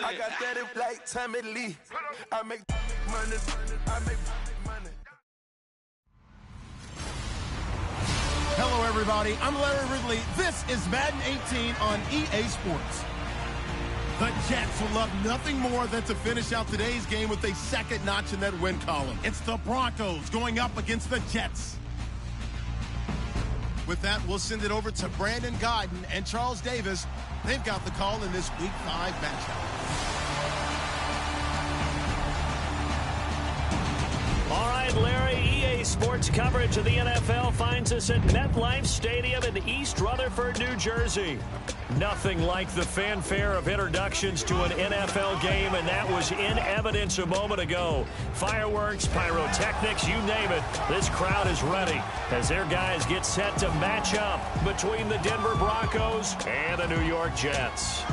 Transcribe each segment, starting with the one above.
I got that in like Tommy Lee. I make money. I make money. Hello, everybody. I'm Larry Ridley. This is Madden 18 on EA Sports. The Jets will love nothing more than to finish out today's game with a second notch in that win column. It's the Broncos going up against the Jets. With that, we'll send it over to Brandon Godden and Charles Davis. They've got the call in this Week 5 matchup. All right, Larry, EA Sports coverage of the NFL finds us at MetLife Stadium in East Rutherford, New Jersey. Nothing like the fanfare of introductions to an NFL game, and that was in evidence a moment ago. Fireworks, pyrotechnics, you name it, this crowd is ready as their guys get set to match up between the Denver Broncos and the New York Jets.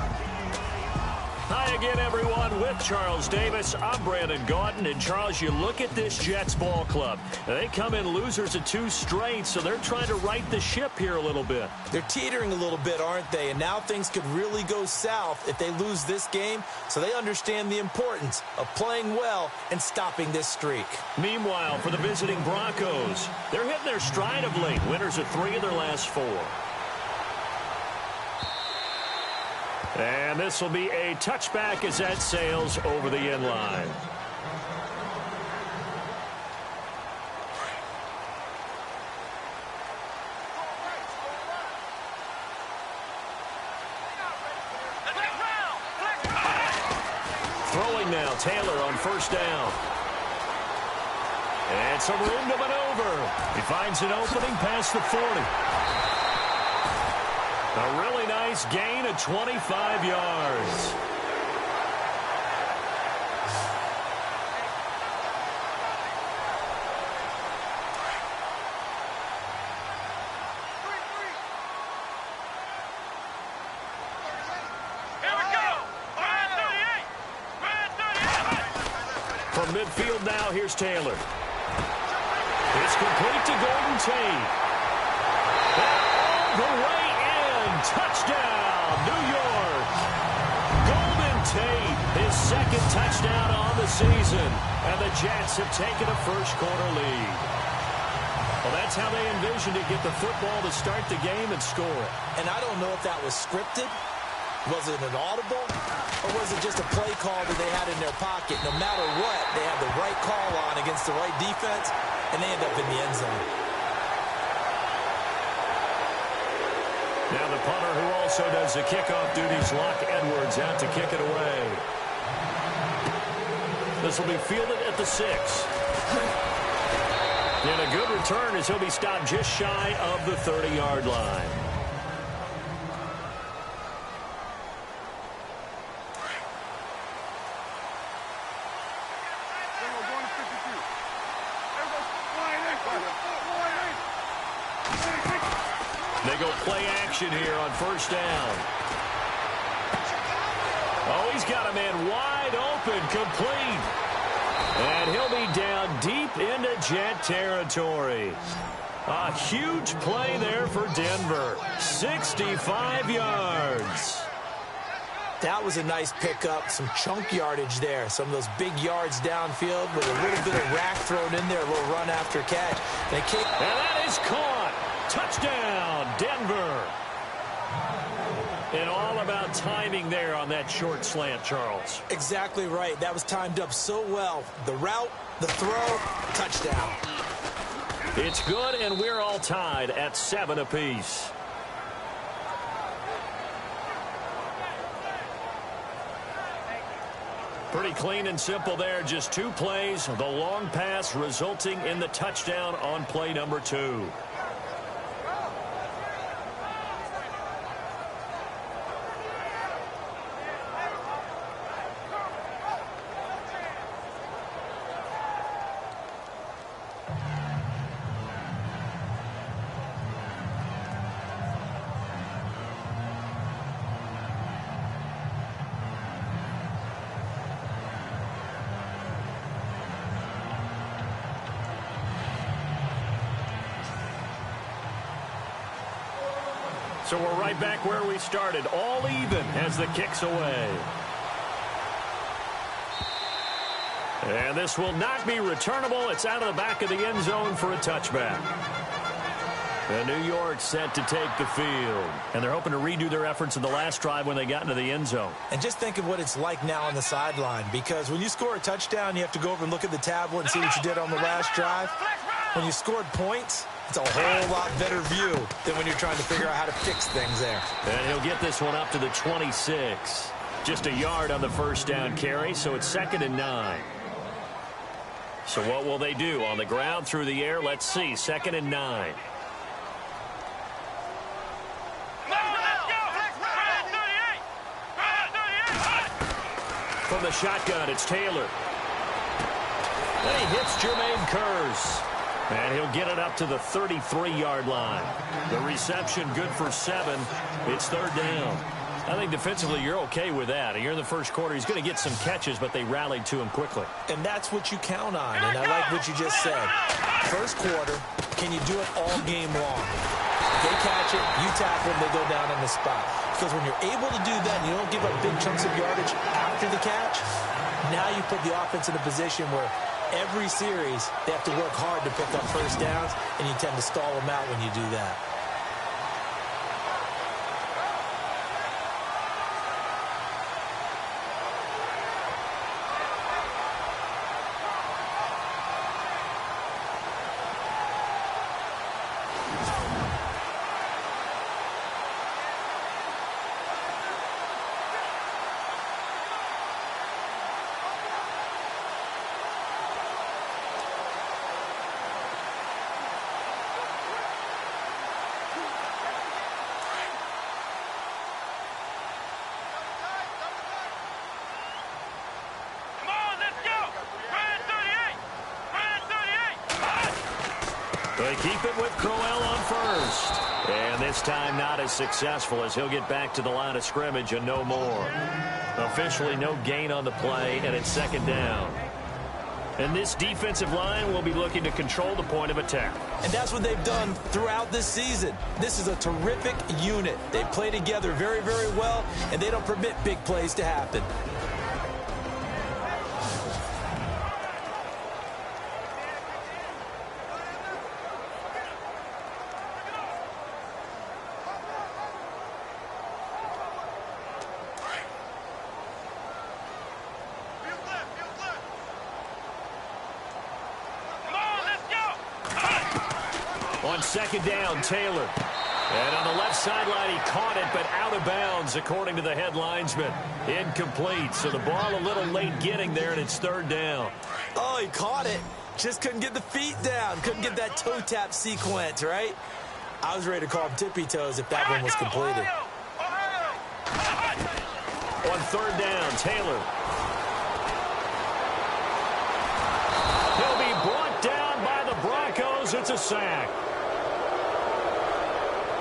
Hi again, everyone. With Charles Davis, I'm Brandon Gaudin. And, Charles, you look at this Jets ball club. They come in losers of 2 straight, so they're trying to right the ship here a little bit. They're teetering a little bit, aren't they? And now things could really go south if they lose this game, so they understand the importance of playing well and stopping this streak. Meanwhile, for the visiting Broncos, they're hitting their stride of late. Winners of 3 of their last 4. And this will be a touchback as that sails over the end line. Throwing now, Taylor on first down. And some room to maneuver. He finds an opening past the 40. A really nice gain of 25 yards. From midfield now, here's Taylor. It's complete to Golden Tate. All the way. Touchdown, New York. Golden Tate, his second touchdown on the season. And the Jets have taken a first-quarter lead. Well, that's how they envisioned it, get the football to start the game and score it. And I don't know if that was scripted. Was it an audible? Or was it just a play call that they had in their pocket? No matter what, they had the right call on against the right defense, and they end up in the end zone. Now the punter who also does the kickoff duties, Locke Edwards, out to kick it away. This will be fielded at the 6. And a good return as he'll be stopped just shy of the 30-yard line. They go play action here on first down. Oh, he's got a man wide open, complete. And he'll be down deep into Jet territory. A huge play there for Denver. 65 yards. That was a nice pickup, some chunk yardage there. Some of those big yards downfield with a little bit of rack thrown in there, a little run after catch. And that is caught. Touchdown, Denver. And all about timing there on that short slant, Charles. Exactly right. That was timed up so well. The route, the throw, touchdown. It's good, and we're all tied at 7 apiece. Pretty clean and simple there. Just 2 plays. The long pass resulting in the touchdown on play number 2. So we're right back where we started, all even as the kick's away. And this will not be returnable. It's out of the back of the end zone for a touchback. And New York set to take the field. And they're hoping to redo their efforts in the last drive when they got into the end zone. And just think of what it's like now on the sideline, because when you score a touchdown, you have to go over and look at the tablet and see what you did on the last drive. When you scored points, it's a whole lot better view than when you're trying to figure out how to fix things there. And he'll get this one up to the 26. Just a yard on the first down carry, so it's 2nd and 9. So what will they do? On the ground, through the air? Let's see. 2nd and 9. From the shotgun, it's Taylor. And he hits Jermaine Kearse. And he'll get it up to the 33-yard line. The reception good for 7. It's 3rd down. I think defensively you're okay with that. Here in the first quarter, he's going to get some catches, but they rallied to him quickly. And that's what you count on, and I like what you just said. First quarter, can you do it all game long? They catch it, you tackle them, they go down on the spot. Because when you're able to do that and you don't give up big chunks of yardage after the catch, now you put the offense in a position where every series they have to work hard to pick up first downs, and you tend to stall them out when you do that. They keep it with Crowell on first. And this time not as successful as he'll get back to the line of scrimmage and no more. Officially no gain on the play, and it's 2nd down. And this defensive line will be looking to control the point of attack. And that's what they've done throughout this season. This is a terrific unit. They play together very, very well, and they don't permit big plays to happen. On 2nd down, Taylor. And on the left sideline, he caught it, but out of bounds, according to the head linesman. Incomplete, so the ball a little late getting there, and it's 3rd down. Oh, he caught it. Just couldn't get the feet down. Couldn't get that toe tap sequence, right? I was ready to call him tippy toes if that one was completed. On 3rd down, Taylor. He'll be brought down by the Broncos. It's a sack.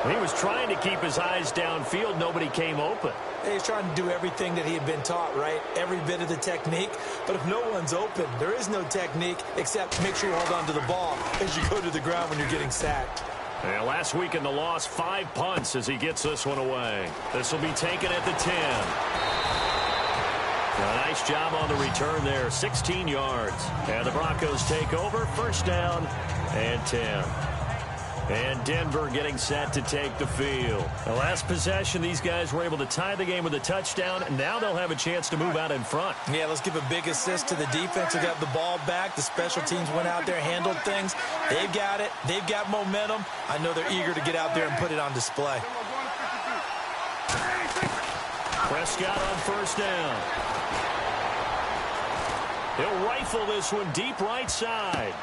He was trying to keep his eyes downfield. Nobody came open. He's trying to do everything that he had been taught, right? Every bit of the technique. But if no one's open, there is no technique except make sure you hold on to the ball as you go to the ground when you're getting sacked. Yeah, last week in the loss, 5 punts as he gets this one away. This will be taken at the 10. A nice job on the return there, 16 yards. And the Broncos take over, 1st down and 10. And Denver getting set to take the field. The last possession, these guys were able to tie the game with a touchdown, and now they'll have a chance to move out in front. Yeah, let's give a big assist to the defense who got the ball back. The special teams went out there, handled things. They've got it. They've got momentum. I know they're eager to get out there and put it on display. Prescott on 1st down. He'll rifle this one deep right side.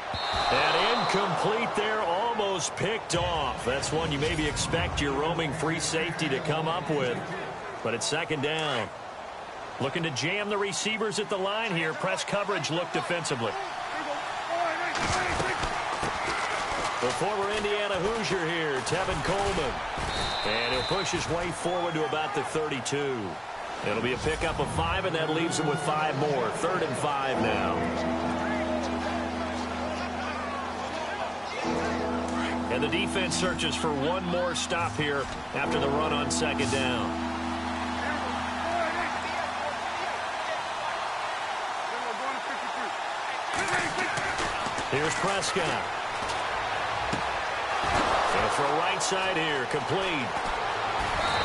And incomplete there, almost picked off. That's one you maybe expect your roaming free safety to come up with. But it's 2nd down. Looking to jam the receivers at the line here. Press coverage look defensively. The former Indiana Hoosier here, Tevin Coleman. And he'll push his way forward to about the 32. It'll be a pickup of 5, and that leaves him with 5 more. 3rd and 5 now. And the defense searches for one more stop here after the run on 2nd down. Here's Prescott. Gonna throw right side here, complete.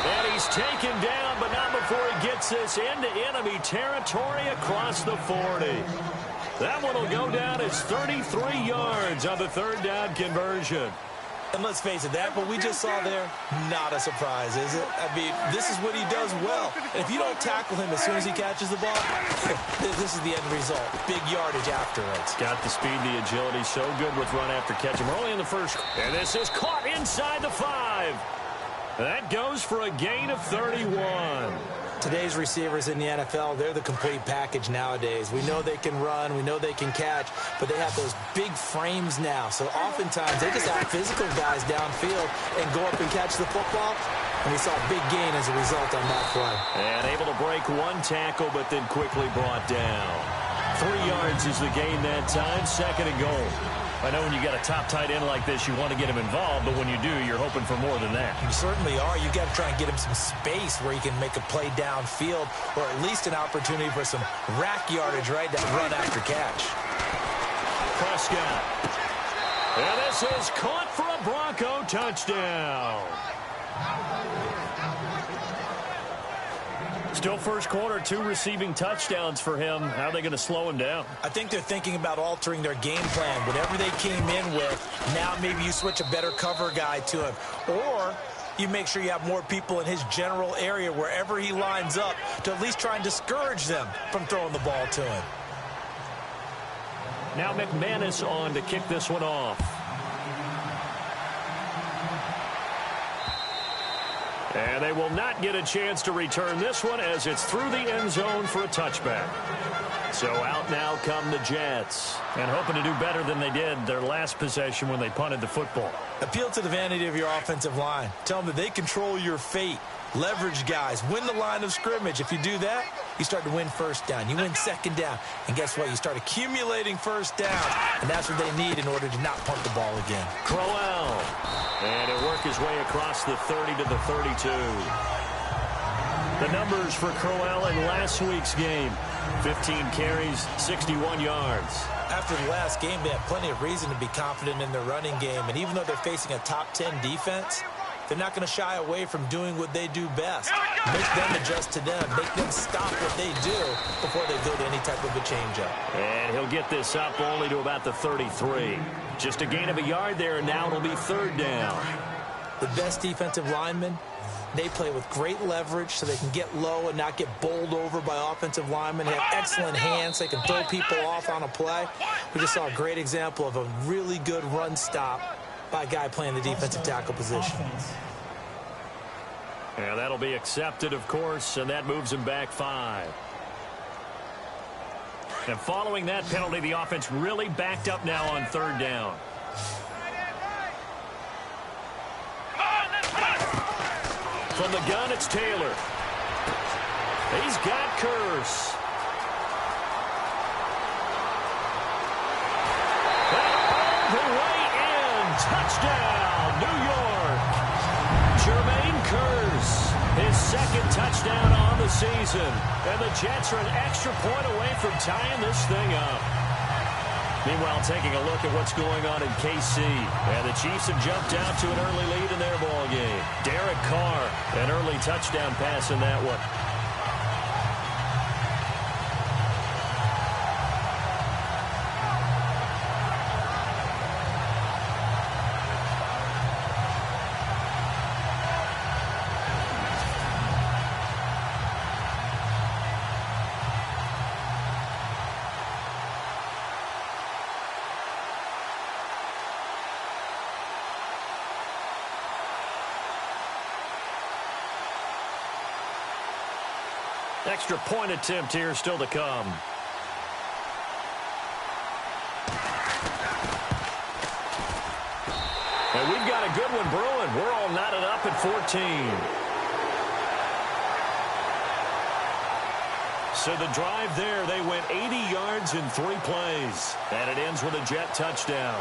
And he's taken down, but not before he gets this into enemy territory across the 40. That one will go down as 33 yards on the third down conversion. And let's face it, that what we just saw there, not a surprise, is it? I mean, this is what he does well. And if you don't tackle him as soon as he catches the ball, this is the end result. Big yardage afterwards. Got the speed, the agility, so good with run after catch. We're only in the first. And this is caught inside the 5. That goes for a gain of 31. Today's receivers in the NFL, they're the complete package nowadays. We know they can run, we know they can catch, but they have those big frames now. So oftentimes they just have physical guys downfield and go up and catch the football. And we saw a big gain as a result on that play. And able to break one tackle, but then quickly brought down. 3 yards is the gain that time, 2nd and goal. I know when you got a top tight end like this, you want to get him involved, but when you do, you're hoping for more than that. You certainly are. You got to try and get him some space where he can make a play downfield, or at least an opportunity for some rack yardage, right? That run after catch. Prescott. And this is caught for a Bronco touchdown. Still first quarter, 2 receiving touchdowns for him. How are they going to slow him down? I think they're thinking about altering their game plan. Whatever they came in with, now maybe you switch a better cover guy to him. Or you make sure you have more people in his general area wherever he lines up to at least try and discourage them from throwing the ball to him. Now McManus on to kick this one off. And they will not get a chance to return this one as it's through the end zone for a touchback. So out now come the Jets, and hoping to do better than they did their last possession when they punted the football. Appeal to the vanity of your offensive line. Tell them that they control your fate. Leverage guys. Win the line of scrimmage. If you do that, you start to win first down. You win second down. And guess what? You start accumulating first downs. And that's what they need in order to not punt the ball again. Crowell. And he'll work his way across the 30 to the 32. The numbers for Crowell in last week's game. 15 carries, 61 yards. After the last game, they have plenty of reason to be confident in their running game. And even though they're facing a top 10 defense, they're not going to shy away from doing what they do best. Make them adjust to them. Make them stop what they do before they go to any type of a changeup. And he'll get this up only to about the 33. Just a gain of a yard there, and now it'll be 3rd down. The best defensive linemen, they play with great leverage so they can get low and not get bowled over by offensive linemen. They have excellent hands. They can throw people off on a play. We just saw a great example of a really good run stop by a guy playing the defensive tackle position. Yeah, that'll be accepted, of course, and that moves him back 5. And following that penalty, the offense really backed up now on 3rd down. From the gun, it's Taylor. He's got Curse. All the way in. Touchdown, New York. Jermaine Curse, his 2nd touchdown on the season. And the Jets are an extra point away from tying this thing up. Meanwhile, taking a look at what's going on in KC. And the Chiefs have jumped out to an early lead in their ball game. Derek Carr, an early touchdown pass in that one. Extra point attempt here still to come. And we've got a good one brewing. We're all knotted up at 14. So the drive there, they went 80 yards in 3 plays. And it ends with a Jet touchdown.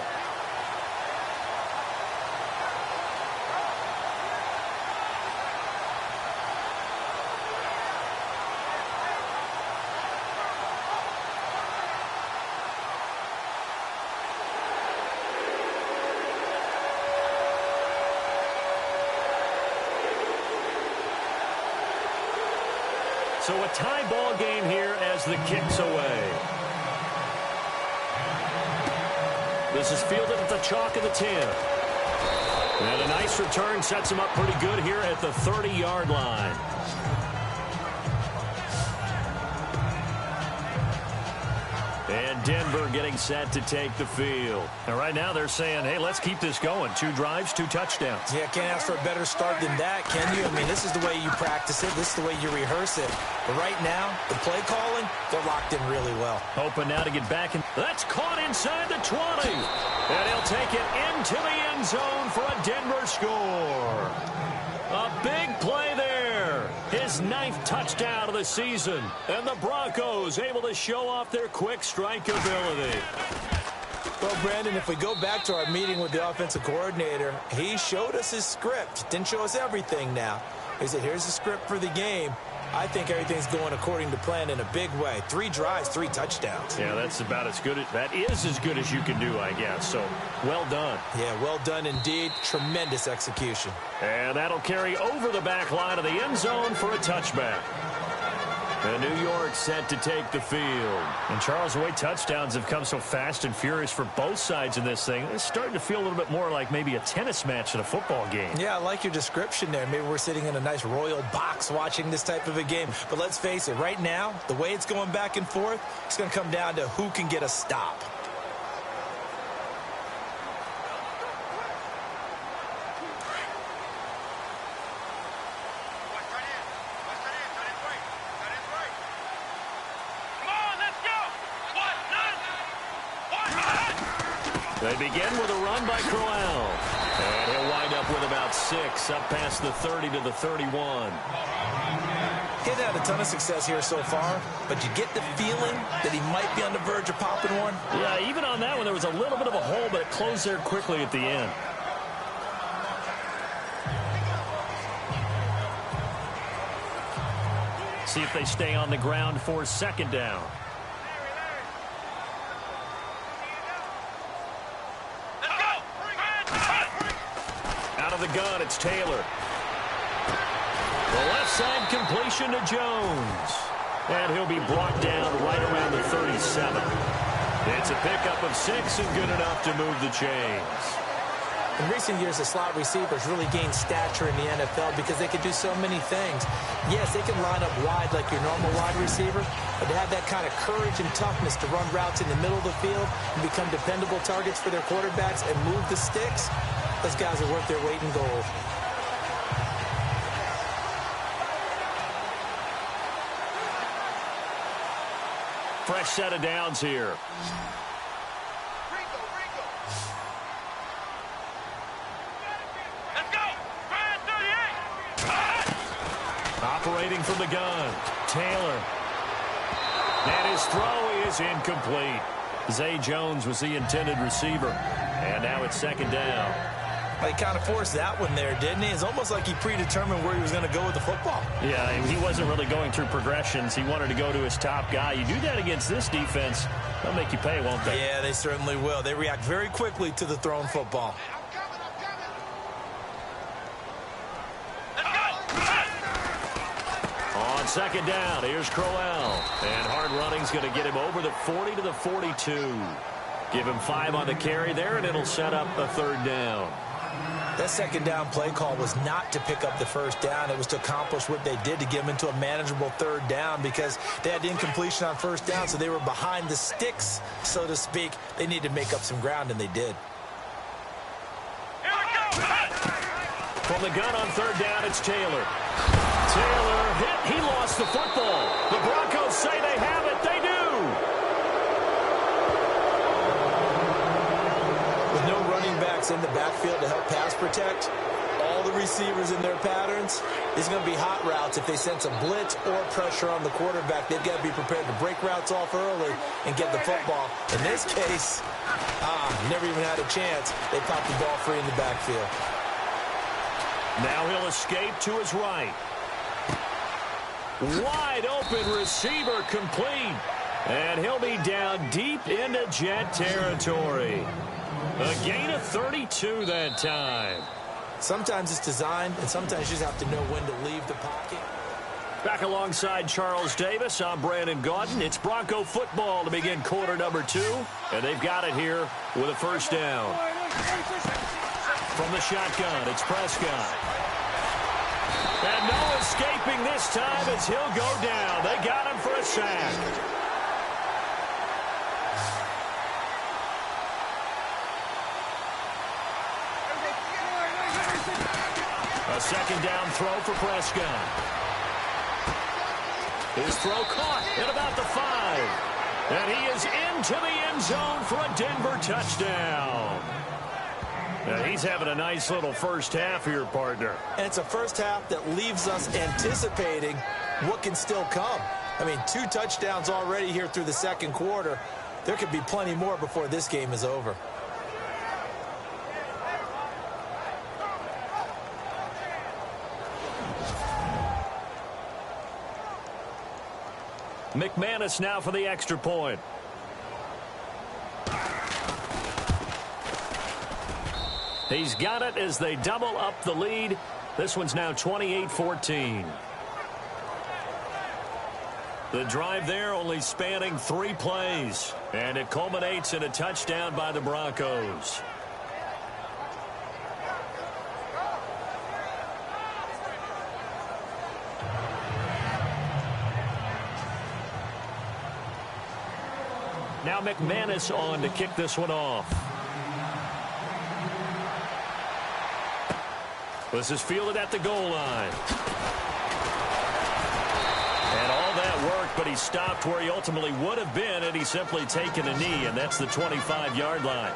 So a tie ball game here as the kick's away. This is fielded at the chalk of the 10. And a nice return sets him up pretty good here at the 30-yard line. And Denver getting set to take the field. And right now they're saying, hey, let's keep this going. 2 drives, 2 touchdowns. Yeah, can't ask for a better start than that, can you? I mean, this is the way you practice it. This is the way you rehearse it. But right now, the play calling, they're locked in really well. Hoping now to get back in. That's caught inside the 20. And he'll take it into the end zone for a Denver score. A big play there. His 9th touchdown of the season. And the Broncos able to show off their quick strike ability. Well, Brandon, if we go back to our meeting with the offensive coordinator, he showed us his script. Didn't show us everything now. He said, here's the script for the game. I think everything's going according to plan in a big way. 3 drives, 3 touchdowns. Yeah, that's about as good. That is as good as you can do, I guess. So, well done. Yeah, well done indeed. Tremendous execution. And that'll carry over the back line of the end zone for a touchback. And New York set to take the field. And Charles, the way touchdowns have come so fast and furious for both sides in this thing, it's starting to feel a little bit more like maybe a tennis match at a football game. Yeah, I like your description there. Maybe we're sitting in a nice royal box watching this type of a game. But let's face it, right now, the way it's going back and forth, it's going to come down to who can get a stop. They begin with a run by Crowell. And he'll wind up with about 6, up past the 30 to the 31. He's had a ton of success here so far, but you get the feeling that he might be on the verge of popping one. Yeah, even on that one, there was a little bit of a hole, but it closed there quickly at the end. See if they stay on the ground for 2nd down. The gun, it's Taylor. The left side completion to Jones. And he'll be brought down right around the 37. It's a pickup of 6 and good enough to move the chains. In recent years, the slot receivers really gained stature in the NFL because they can do so many things. Yes, they can line up wide like your normal wide receiver, but to have that kind of courage and toughness to run routes in the middle of the field and become dependable targets for their quarterbacks and move the sticks, those guys are worth their weight in gold. Fresh set of downs here. Let's go! 38! Operating from the gun, Taylor. And his throw is incomplete. Zay Jones was the intended receiver. And now it's 2nd down. He kind of forced that one there, didn't he? It's almost like he predetermined where he was going to go with the football. Yeah, he wasn't really going through progressions. He wanted to go to his top guy. You do that against this defense, they'll make you pay, won't they? Yeah, they certainly will. They react very quickly to the thrown football. On 2nd down, here's Crowell. And hard running's going to get him over the 40 to the 42. Give him 5 on the carry there, and it'll set up a 3rd down. That 2nd down play call was not to pick up the 1st down. It was to accomplish what they did to get them into a manageable 3rd down because they had incompletion on 1st down, so they were behind the sticks, so to speak. They needed to make up some ground, and they did. Here we go! From the gun on 3rd down, it's Taylor. Taylor hit. He lost the football. The Broncos say they have it. They do. With no running backs in the backfield to help pass protect, all the receivers in their patterns, it's going to be hot routes. If they sense a blitz or pressure on the quarterback, they've got to be prepared to break routes off early and get the football. In this case, never even had a chance. They popped the ball free in the backfield. Now he'll escape to his right. Wide open receiver complete. And he'll be down deep into Jet territory. A gain of 32 that time. Sometimes it's designed, and sometimes you just have to know when to leave the pocket. Back alongside Charles Davis, I'm Brandon Gaudin. It's Bronco football to begin quarter number 2, and they've got it here with a first down. From the shotgun, it's Prescott. And no escaping this time as he'll go down. They got him for a sack. A second down throw for Prescott. His throw caught at about the 5. And he is into the end zone for a Denver touchdown. Now he's having a nice little first half here, partner. And it's a first half that leaves us anticipating what can still come. I mean, 2 touchdowns already here through the second quarter. There could be plenty more before this game is over. McManus now for the extra point. He's got it as they double up the lead. This one's now 28-14. The drive there only spanning 3 plays, and it culminates in a touchdown by the Broncos. Now McManus on to kick this one off. This is fielded at the goal line. And all that work, but he stopped where he ultimately would have been had he simply taken a knee, and that's the 25-yard line.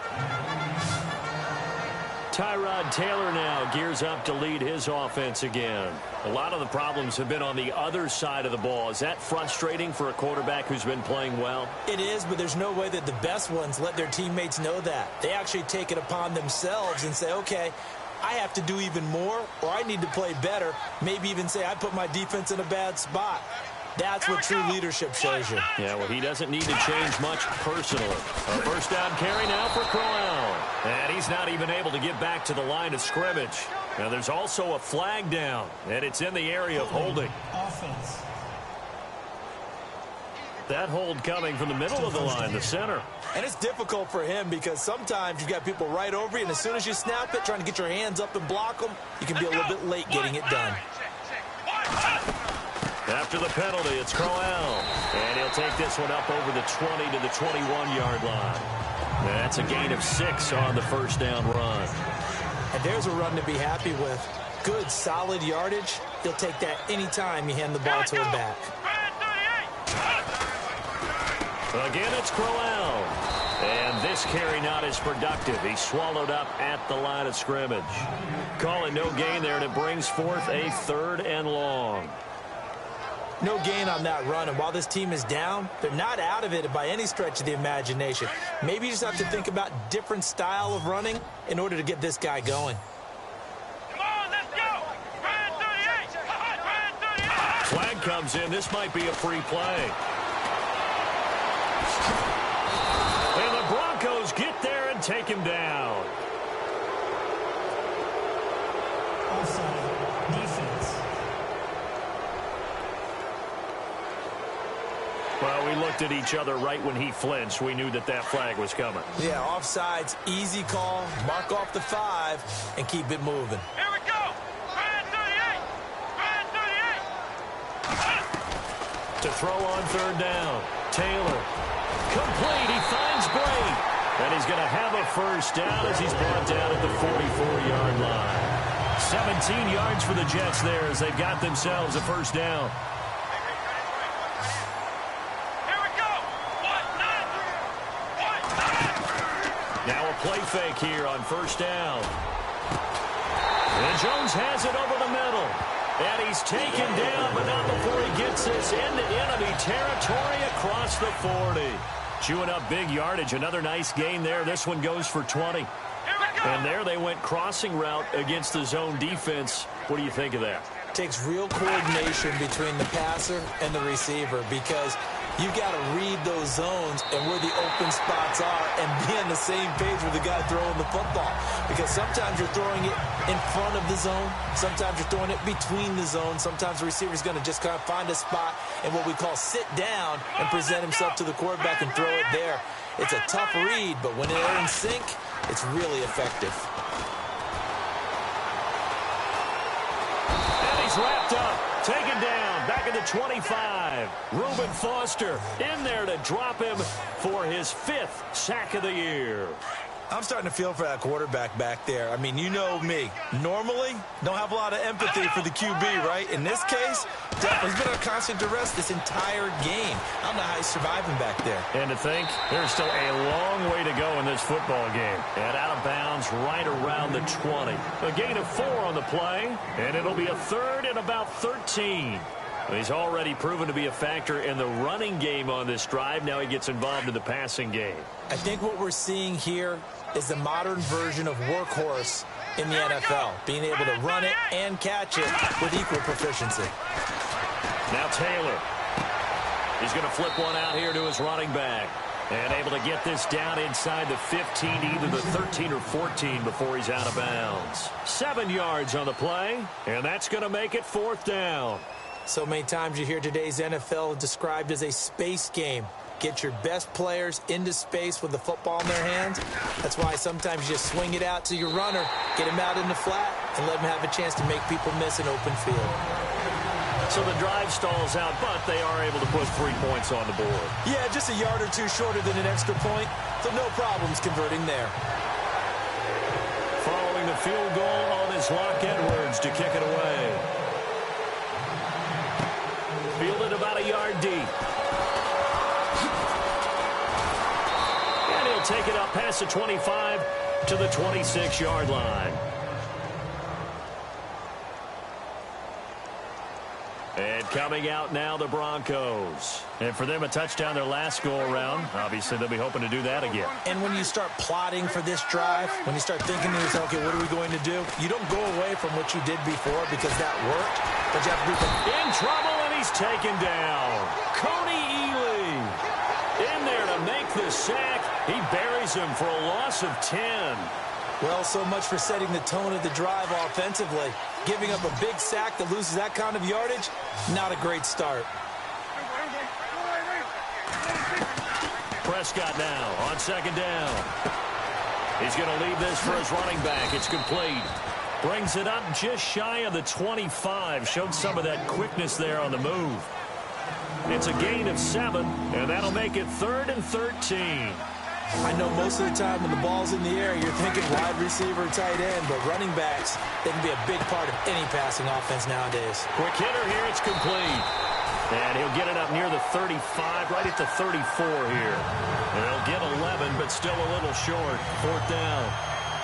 Tyrod Taylor now gears up to lead his offense again. A lot of the problems have been on the other side of the ball. Is that frustrating for a quarterback who's been playing well? It is, but there's no way that the best ones let their teammates know that. They actually take it upon themselves and say, okay, I have to do even more, or I need to play better. Maybe even say I put my defense in a bad spot. That's what true leadership shows you. Yeah, well, he doesn't need to change much personally. A first down carry now for Crowell. And he's not even able to get back to the line of scrimmage. Now, there's also a flag down, and it's in the area of holding. Offense. That hold coming from the middle of the line, the center. And it's difficult for him because sometimes you've got people right over you, and as soon as you snap it, trying to get your hands up and block them, you can be a little bit late getting it done. After the penalty, it's Crowell. And he'll take this one up over the 20 to the 21-yard line. That's a gain of 6 on the first down run. And there's a run to be happy with. Good, solid yardage. He'll take that anytime you hand the ball to him back. Again, it's Crowell. And this carry not as productive. He's swallowed up at the line of scrimmage. Calling no gain there, and it brings forth a 3rd and long. No gain on that run, and while this team is down, they're not out of it by any stretch of the imagination. Maybe you just have to think about different style of running in order to get this guy going. Come on, let's go! Brand 38! Brand 38! Flag comes in. This might be a free play. And the Broncos get there and take him down. Offside. Defense. Well, we looked at each other right when he flinched. We knew that that flag was coming. Yeah, offsides, easy call. Mark off the 5 and keep it moving. Here we go! Brand 38! Brand 38! To throw on 3rd down. Taylor. Complete. He finds Bray. And he's going to have a first down as he's brought down at the 44-yard line. 17 yards for the Jets there as they've got themselves a first down. Now a play fake here on first down. And Jones has it over the middle. And he's taken down, but not before he gets this into enemy territory across the 40. Chewing up big yardage. Another nice gain there. This one goes for 20. And there they went crossing route against the zone defense. What do you think of that? takes real coordination between the passer and the receiver because you've got to read those zones and where the open spots are and be on the same page with the guy throwing the football. Because sometimes you're throwing it in front of the zone. Sometimes you're throwing it between the zones. Sometimes the receiver's going to just kind of find a spot and what we call sit down and present himself to the quarterback and throw it there. It's a tough read, but when they're in sync, it's really effective. And he's wrapped up. Taken down, back at the 25. Reuben Foster in there to drop him for his 5th sack of the year. I'm starting to feel for that quarterback back there. I mean, you know me. Normally, don't have a lot of empathy for the QB, right? In this case, definitely he's been under constant duress this entire game. I don't know how he's surviving back there. And to think, there's still a long way to go in this football game. And out of bounds right around the 20. A gain of 4 on the play, and it'll be a 3rd and about 13. He's already proven to be a factor in the running game on this drive. Now he gets involved in the passing game. I think what we're seeing here is the modern version of workhorse in the NFL, being able to run it and catch it with equal proficiency. Now Taylor. He's going to flip one out here to his running back. And able to get this down inside the 15, either the 13 or 14 before he's out of bounds. 7 yards on the play, and that's going to make it 4th down. So many times you hear today's NFL described as a space game. Get your best players into space with the football in their hands. That's why sometimes you just swing it out to your runner, get him out in the flat, and let him have a chance to make people miss an open field. So the drive stalls out, but they are able to put 3 points on the board. Yeah, just a yard or 2 shorter than an extra point, so no problems converting there. Following the field goal on is Locke Edwards to kick it away. Fielded about a yard deep. And he'll take it up past the 25 to the 26-yard line. And coming out now, the Broncos. And for them, a touchdown their last go-around. Obviously, they'll be hoping to do that again. And when you start plotting for this drive, when you start thinking to yourself, okay, what are we going to do? You don't go away from what you did before because that worked. But you have to do things. In trouble, and he's taken down. Coney Ely in there to make the sack. He buries him for a loss of 10. Well, so much for setting the tone of the drive offensively. Giving up a big sack that loses that kind of yardage, not a great start. Prescott now on 2nd down. He's going to leave this for his running back. It's complete. Brings it up just shy of the 25. Showed some of that quickness there on the move. It's a gain of 7, and that'll make it 3rd and 13. I know most of the time when the ball's in the air, you're thinking wide receiver, tight end, but running backs, they can be a big part of any passing offense nowadays. Quick hitter here, it's complete. And he'll get it up near the 35, right at the 34 here. And he'll get 11, but still a little short. 4th down.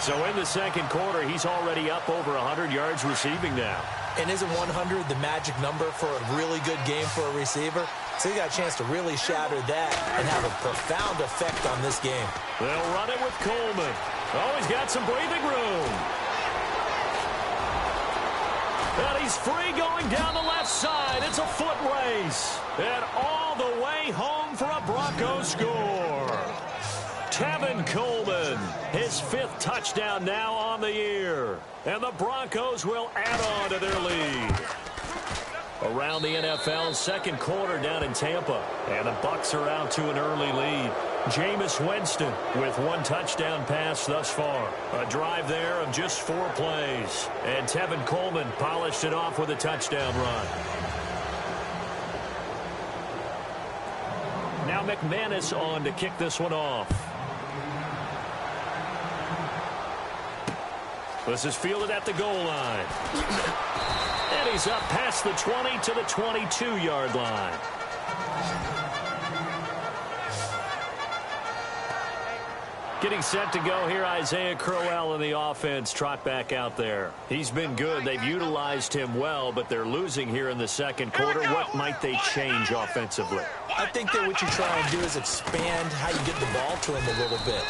So in the second quarter, he's already up over 100 yards receiving now. And isn't 100 the magic number for a really good game for a receiver? So he got a chance to really shatter that and have a profound effect on this game. They'll run it with Coleman. Oh, he's got some breathing room. And he's free going down the left side. It's a foot race. And all the way home for a Broncos score. Tevin Coleman, his 5th touchdown now on the year. And the Broncos will add on to their lead. Around the NFL, second quarter down in Tampa. And the Bucs are out to an early lead. Jameis Winston with 1 touchdown pass thus far. A drive there of just 4 plays. And Tevin Coleman polished it off with a touchdown run. Now McManus on to kick this one off. This is fielded at the goal line. And he's up past the 20 to the 22-yard line. Getting set to go here, Isaiah Crowell in the offense. Trot back out there. He's been good. They've utilized him well, but they're losing here in the second quarter. What might they change offensively? I think that what you try and do is expand how you get the ball to him a little bit.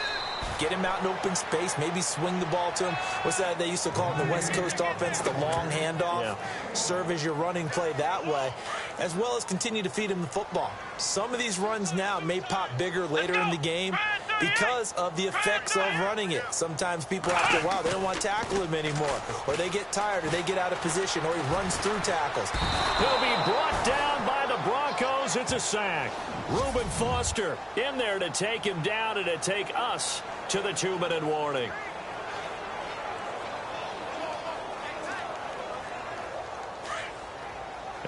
Get him out in open space, maybe swing the ball to him. What's that they used to call in the West Coast offense, the long handoff? Yeah. Serve as your running play that way, as well as continue to feed him the football. Some of these runs now may pop bigger later in the game because of the effects of running it. Sometimes people after a while, they don't want to tackle him anymore, or they get tired, or they get out of position, or he runs through tackles. He'll be brought down by the Broncos. It's a sack. Reuben Foster in there to take him down and to take us to the 2-minute warning.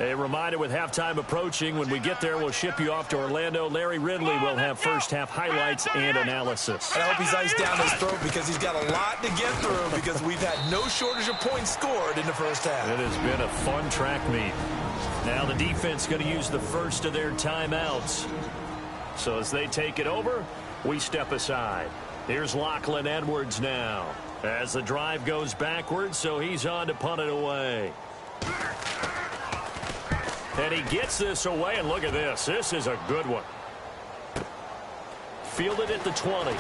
A reminder with halftime approaching, when we get there, we'll ship you off to Orlando. Larry Ridley will have first-half highlights and analysis. I hope he's iced down his throat because he's got a lot to get through because we've had no shortage of points scored in the first half. It has been a fun track meet. Now the defense going to use the first of their timeouts. So as they take it over, we step aside. Here's Lachlan Edwards now as the drive goes backwards, so he's on to punt it away. And he gets this away, and look at this. This is a good one. Fielded at the 20.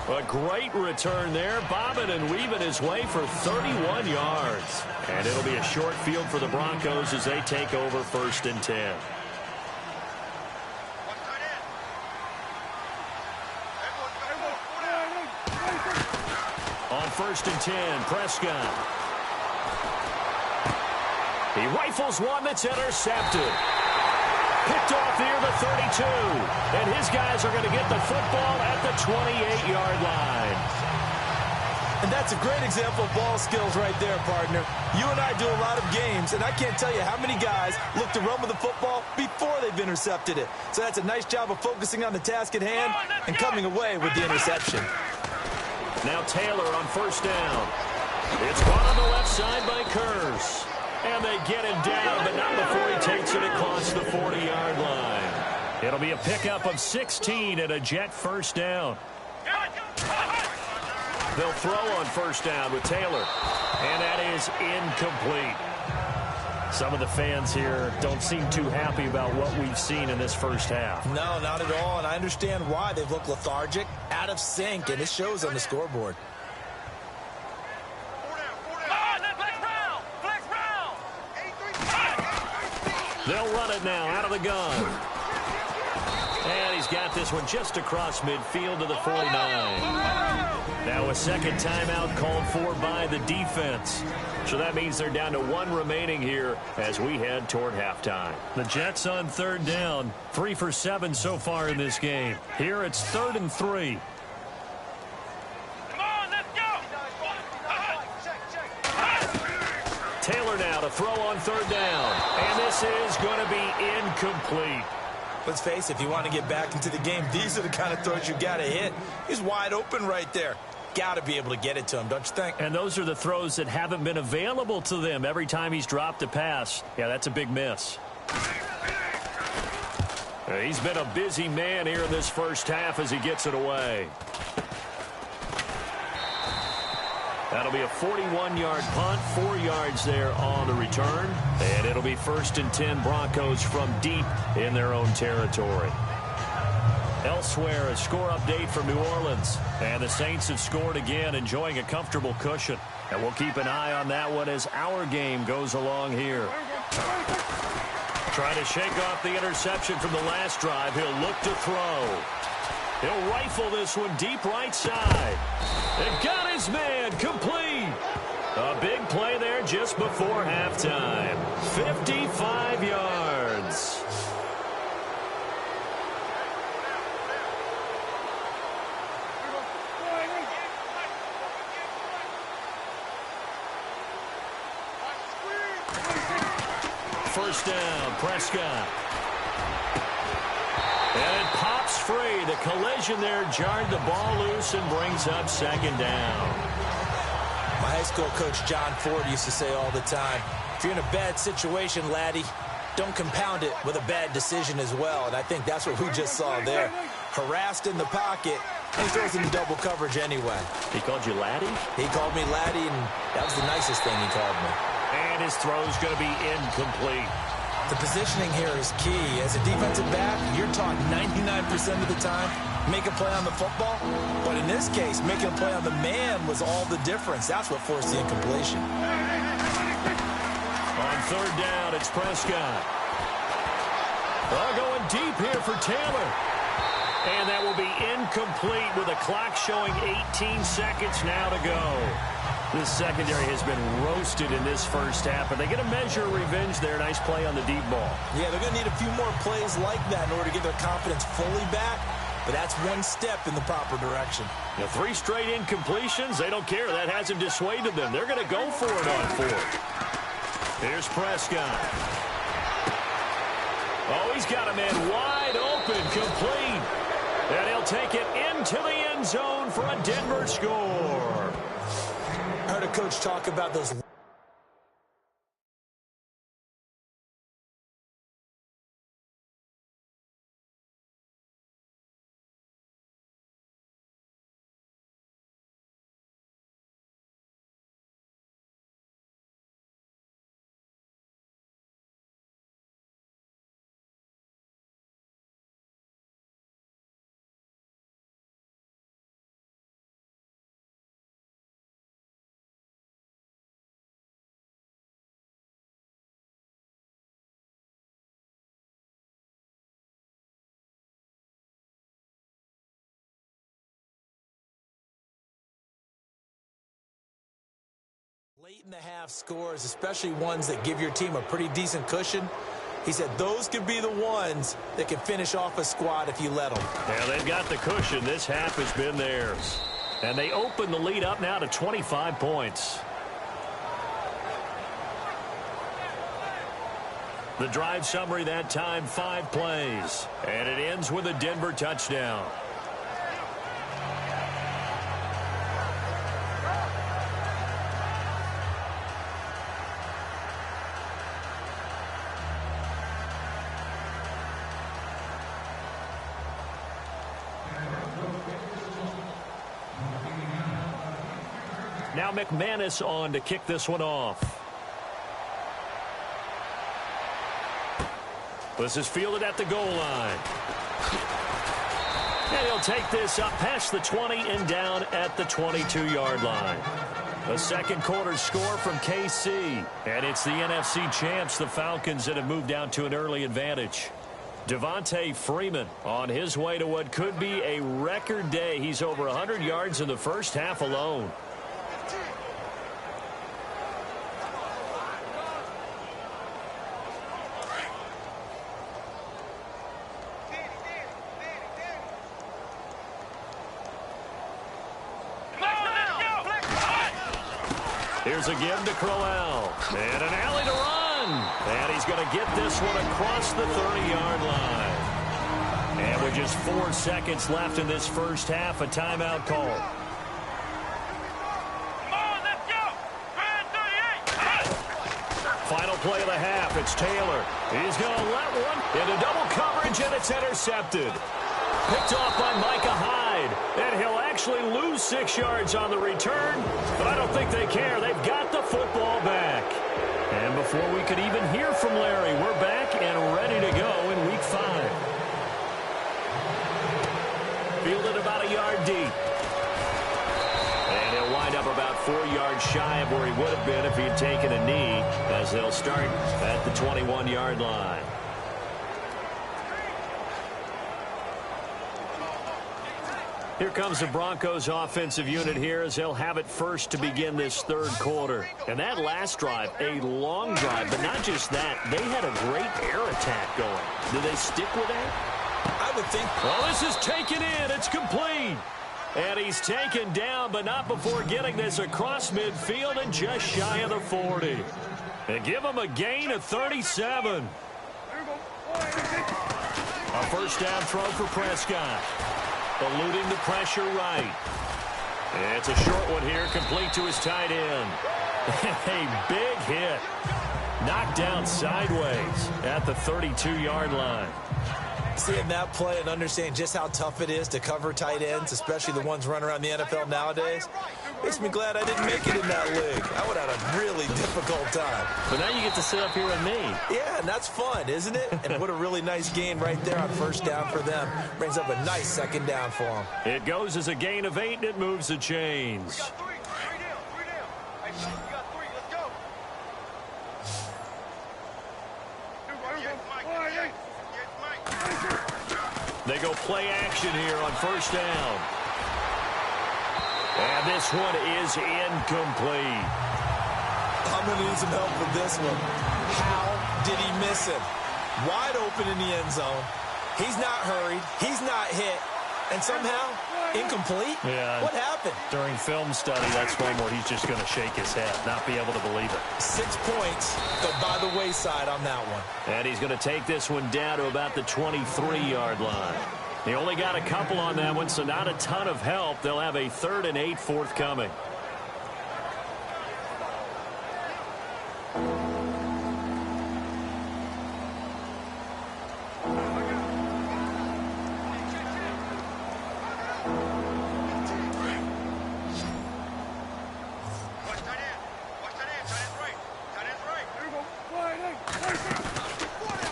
A great return there, bobbing and weaving his way for 31 yards. And it'll be a short field for the Broncos as they take over 1st and 10. On 1st and 10, Prescott. He rifles one that's intercepted. Picked off near the 32. And his guys are going to get the football at the 28-yard line. And that's a great example of ball skills right there, partner. You and I do a lot of games, and I can't tell you how many guys look to run with the football before they've intercepted it. So that's a nice job of focusing on the task at hand and coming away with the interception. Now Taylor on 1st down. It's caught on the left side by Kurz. And they get him down, but not before he takes it across the 40-yard line. It'll be a pickup of 16 and a Jet 1st down. They'll throw on 1st down with Taylor. And that is incomplete. Some of the fans here don't seem too happy about what we've seen in this first half. No, not at all, and I understand why. They've looked lethargic, out of sync, and it shows on the scoreboard. They'll run it now out of the gun. And he's got this one just across midfield to the 49. Now a second timeout called for by the defense. So that means they're down to 1 remaining here as we head toward halftime. The Jets on 3rd down. 3 for 7 so far in this game. Here it's 3rd and 3. Come on, let's go. Taylor now to throw on 3rd down. And this is going to be incomplete. Let's face it, if you want to get back into the game, these are the kind of throws you got to hit. He's wide open right there. Got to be able to get it to him, don't you think? And those are the throws that haven't been available to them every time he's dropped a pass. Yeah, that's a big miss. He's been a busy man here in this first half as he gets it away. That'll be a 41-yard punt, 4 yards there on the return. And it'll be 1st and 10 Broncos from deep in their own territory. Elsewhere, a score update from New Orleans. And the Saints have scored again, enjoying a comfortable cushion. And we'll keep an eye on that one as our game goes along here. Trying to shake off the interception from the last drive. He'll look to throw. He'll rifle this one deep right side. And got his man complete. A big play there just before halftime. 55 yards. First down, Prescott. And it pops free. The collision there jarred the ball loose and brings up 2nd down. My high school coach, John Ford, used to say all the time, if you're in a bad situation, laddie, don't compound it with a bad decision as well. And I think that's what we just saw there. Harassed in the pocket, and he throws into double coverage anyway. He called you laddie? He called me laddie, and that was the nicest thing he called me. And his throw's going to be incomplete. The positioning here is key. As a defensive back, you're taught 99% of the time, make a play on the football. But in this case, making a play on the man was all the difference. That's what forced the incompletion. On third down, it's Prescott. Going deep here for Taylor. And that will be incomplete with the clock showing 18 seconds now to go. This secondary has been roasted in this first half, but they get a measure of revenge there. Nice play on the deep ball. Yeah, they're going to need a few more plays like that in order to get their confidence fully back, but that's one step in the proper direction. Now, 3 straight incompletions, they don't care. That hasn't dissuaded them. They're going to go for it on 4th. Here's Prescott. Oh, he's got a man wide open, complete. And he'll take it into the end zone for a Denver score. I heard a coach talk about those. Late in the half scores, especially ones that give your team a pretty decent cushion, he said those could be the ones that can finish off a squad if you let them. Yeah, they've got the cushion. This half has been theirs. And they open the lead up now to 25 points. The drive summary that time, 5 plays. And it ends with a Denver touchdown. Now McManus on to kick this one off. This is fielded at the goal line. And he'll take this up past the 20 and down at the 22-yard line. A second quarter score from KC. And it's the NFC champs, the Falcons, that have moved down to an early advantage. Devontae Freeman on his way to what could be a record day. He's over 100 yards in the first half alone. Here's a give to Crowell. And an alley to run. And he's going to get this one across the 30-yard line. And with just 4 seconds left in this first half, a timeout call. Come on, let's go. 38. Final play of the half. It's Taylor. He's going to let one into double coverage, and it's intercepted. Picked off by Micah Hyde. And he'll actually lose 6 yards on the return, but I don't think they care. They've got the football back. And before we could even hear from Larry, we're back and ready to go in Week 5. Fielded about a yard deep. And he'll wind up about 4 yards shy of where he would have been if he'd taken a knee, as they'll start at the 21-yard line. Here comes the Broncos offensive unit here as they'll have it first to begin this third quarter. And that last drive, a long drive, but not just that. They had a great air attack going. Do they stick with that? I would think. Well, this is taken in. It's complete. And he's taken down, but not before getting this across midfield and just shy of the 40. And give him a gain of 37. A first down throw for Prescott. Eluding the pressure right. It's a short one here, complete to his tight end. A big hit. Knocked down sideways at the 32-yard line. Seeing that play and understanding just how tough it is to cover tight ends, especially the ones running around the NFL nowadays, Makes me glad I didn't make it in that league. I would have had a really difficult time. But now you get to sit up here with me. Yeah, and that's fun, isn't it? And what a really nice gain right there on first down for them. Brings up a nice second down for them. It goes as a gain of 8, and it moves the chains. Three down. Hey, you got 3. Let's go. They go play action here on first down. And this one is incomplete. I'm going to need some help with this one. How did he miss him? Wide open in the end zone. He's not hurried. He's not hit. And somehow, incomplete? Yeah. What happened? During film study, that's one where he's just going to shake his head, not be able to believe it. 6 points go by the wayside on that one. And he's going to take this one down to about the 23-yard line. They only got a couple on that one, so not a ton of help. They'll have a 3rd and 8 forthcoming.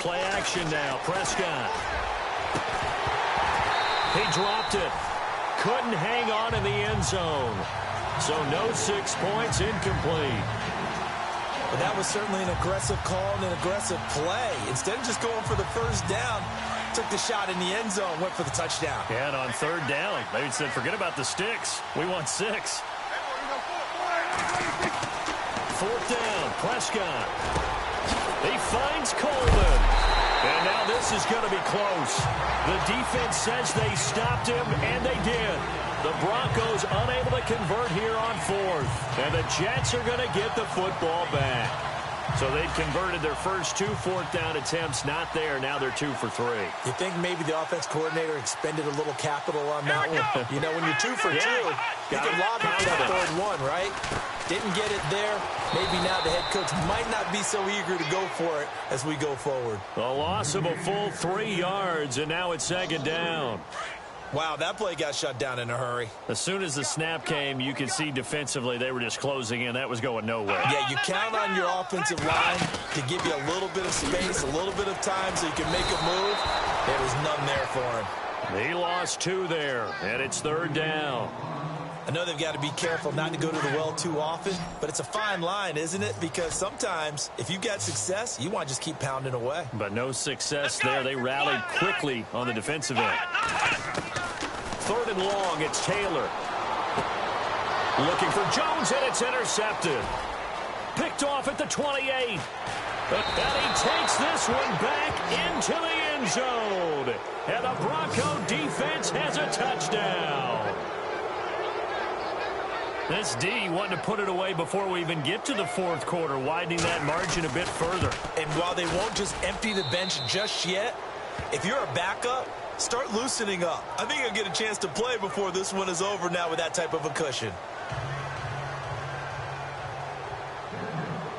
Play action now. Prescott. He dropped it. Couldn't hang on in the end zone. So no 6 points, incomplete. But that was certainly an aggressive call and an aggressive play. Instead of just going for the first down, took the shot in the end zone, went for the touchdown. Yeah, and on 3rd down, they said, forget about the sticks. We want 6. 4th down, Prescott. He finds Coleman. And now this is going to be close. The defense says they stopped him, and they did. The Broncos unable to convert here on 4th. And the Jets are going to get the football back. So they've converted their first 2 4th down attempts. Not there. Now they're 2 for 3. You think maybe the offense coordinator expended a little capital on that one? You know, when you're 2 for 2, you can lob it for that 3rd one, right? Didn't get it there. Maybe now the head coach might not be so eager to go for it as we go forward. A loss of a full 3 yards, and now it's 2nd down. Wow, that play got shut down in a hurry. As soon as the snap came, you could see defensively they were just closing in. That was going nowhere. Yeah, you count on your offensive line to give you a little bit of space, a little bit of time so you can make a move. There was none there for him. He lost 2 there, and it's 3rd down. I know they've got to be careful not to go to the well too often, but it's a fine line, isn't it? Because sometimes if you got success, you want to just keep pounding away. But no success there. They rallied quickly on the defensive end. 3rd and long, it's Taylor. Looking for Jones, and it's intercepted. Picked off at the 28. And he takes this one back into the end zone. And the Bronco defense has a touchdown. This D wanting to put it away before we even get to the 4th quarter, widening that margin a bit further. And while they won't just empty the bench just yet, if you're a backup, start loosening up. I think you'll get a chance to play before this one is over now with that type of a cushion.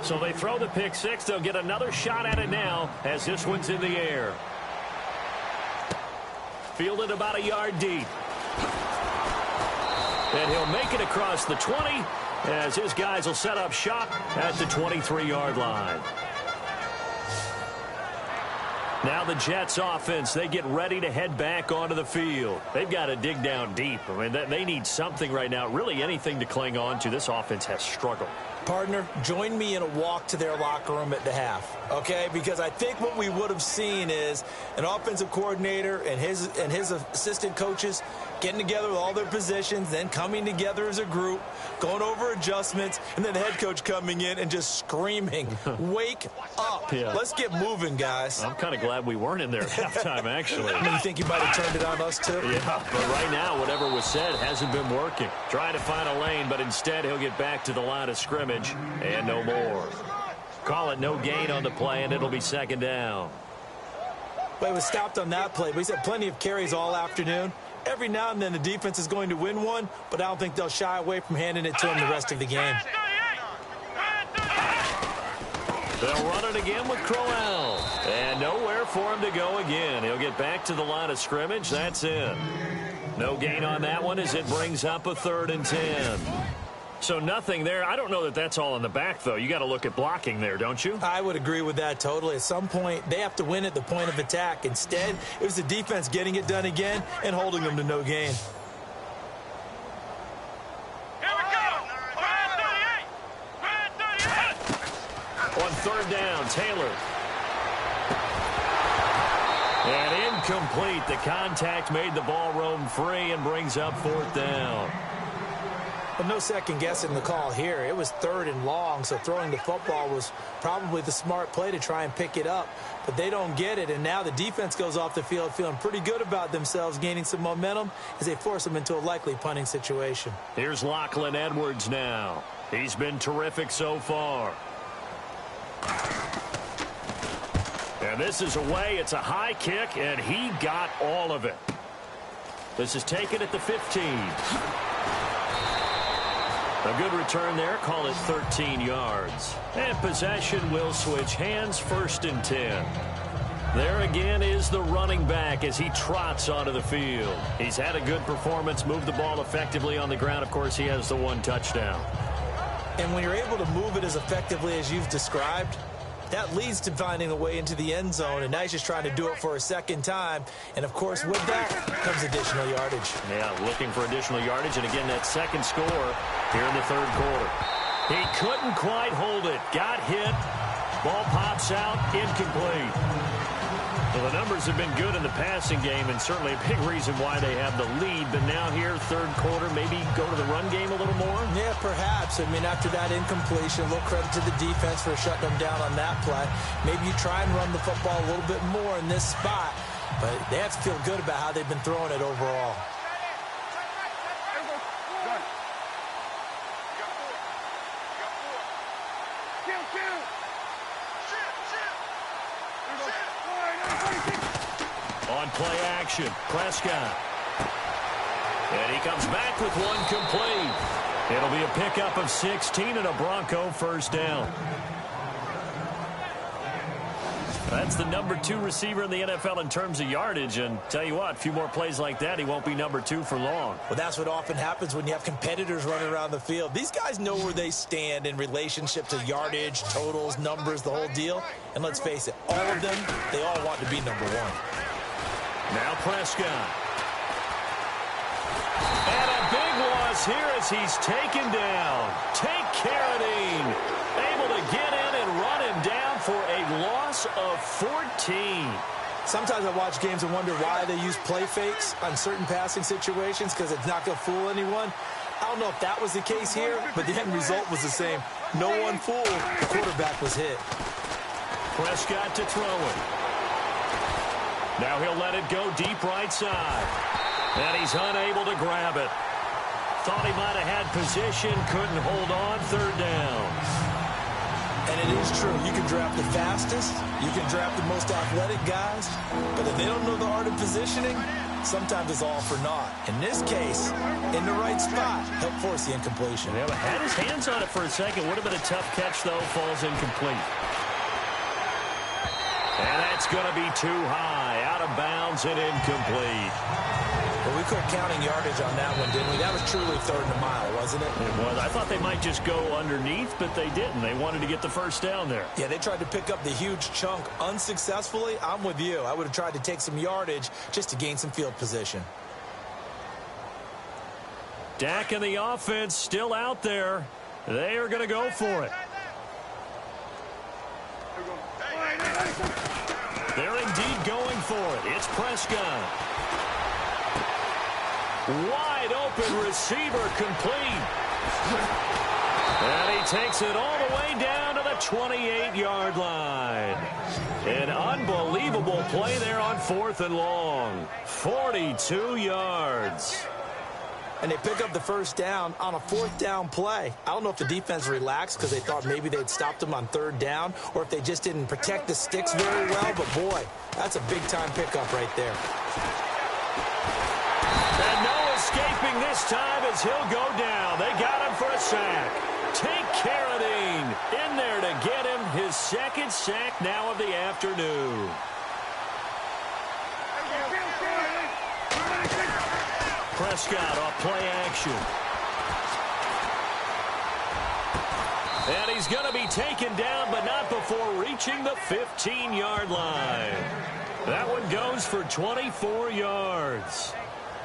So they throw the pick 6. They'll get another shot at it now as this one's in the air. Fielded about a yard deep. And he'll make it across the 20 as his guys will set up shop at the 23-yard line. Now the Jets offense, they get ready to head back onto the field. They've got to dig down deep. I mean, they need something right now, really anything to cling on to. This offense has struggled. Partner, join me in a walk to their locker room at the half, okay? Because I think what we would have seen is an offensive coordinator and his assistant coaches getting together with all their positions, then coming together as a group, going over adjustments, and then the head coach coming in and just screaming, wake up. Yeah. Let's get moving, guys. I'm kind of glad we weren't in there at halftime, actually. You think you might have turned it on us, too? Yeah, but right now, whatever was said hasn't been working. Trying to find a lane, but instead he'll get back to the line of scrimmage and no more. Call it no gain on the play, and it'll be 2nd down. Well, it was stopped on that play, but he's had plenty of carries all afternoon. Every now and then the defense is going to win one, but I don't think they'll shy away from handing it to him the rest of the game. They'll run it again with Crowell. And nowhere for him to go again. He'll get back to the line of scrimmage. That's it. No gain on that one as it brings up a 3rd and 10. So nothing there. I don't know that that's all in the back, though. You got to look at blocking there, don't you? I would agree with that totally. At some point, they have to win at the point of attack. Instead, it was the defense getting it done again and holding them to no gain. Here we go. Try 38. On third down, Taylor. And incomplete. The contact made the ball roam free and brings up fourth down. But no second guessing the call here. It was third and long, so throwing the football was probably the smart play to try and pick it up. But they don't get it, and now the defense goes off the field feeling pretty good about themselves, gaining some momentum as they force them into a likely punting situation. Here's Lachlan Edwards now. He's been terrific so far. And this is away. It's a high kick, and he got all of it. This is taken at the 15. A good return there. Call it 13 yards. And possession will switch hands, 1st and 10. There again is the running back as he trots onto the field. He's had a good performance, moved the ball effectively on the ground. Of course, he has the 1 touchdown. And when you're able to move it as effectively as you've described, that leads to finding a way into the end zone, and now he's just trying to do it for a second time. And, of course, with that comes additional yardage. Yeah, looking for additional yardage, and again, that second score here in the third quarter. He couldn't quite hold it. Got hit. Ball pops out. Incomplete. Well, the numbers have been good in the passing game, and certainly a big reason why they have the lead. But now here, third quarter, maybe go to the run game a little more? Yeah, perhaps. I mean, after that incompletion, a little credit to the defense for shutting them down on that play. Maybe you try and run the football a little bit more in this spot. But they have to feel good about how they've been throwing it overall. On play action, Prescott. And he comes back with one complete. It'll be a pickup of 16 and a Bronco first down. That's the number 2 receiver in the NFL in terms of yardage. And tell you what, a few more plays like that, he won't be number 2 for long. Well, that's what often happens when you have competitors running around the field. These guys know where they stand in relationship to yardage, totals, numbers, the whole deal. And let's face it, all of them, they all want to be number 1. Now Prescott. And a big loss here as he's taken down. Take Carradine. Able to get in and run him down for a loss of 14. Sometimes I watch games and wonder why they use play fakes on certain passing situations because it's not going to fool anyone. I don't know if that was the case here, but the end result was the same. No one fooled. The quarterback was hit. Prescott to throw it. Now he'll let it go deep right side. And he's unable to grab it. Thought he might have had position, couldn't hold on, third down. And it is true. You can draft the fastest. You can draft the most athletic guys. But if they don't know the art of positioning, sometimes it's all for naught. In this case, in the right spot, helped force the incompletion. Yeah, but had his hands on it for a second. Would have been a tough catch, though. Falls incomplete. And that's going to be too high. Out of bounds and incomplete. Well, we quit counting yardage on that one, didn't we? That was truly third and a mile, wasn't it? It was. I thought they might just go underneath, but they didn't. They wanted to get the first down there. Yeah, they tried to pick up the huge chunk unsuccessfully. I'm with you. I would have tried to take some yardage just to gain some field position. Dak and the offense still out there. They are going to go for it. They're indeed going for it. It's Prescott. Wide open receiver complete. And he takes it all the way down to the 28-yard line. An unbelievable play there on 4th and long. 42 yards. And they pick up the first down on a 4th down play. I don't know if the defense relaxed because they thought maybe they'd stopped them on 3rd down or if they just didn't protect the sticks very well. But, boy, that's a big-time pickup right there. And no escaping this time as he'll go down. They got him for a sack. Take Carradine in there to get him his second sack now of the afternoon. Prescott off play action. And he's going to be taken down, but not before reaching the 15-yard line. That one goes for 24 yards.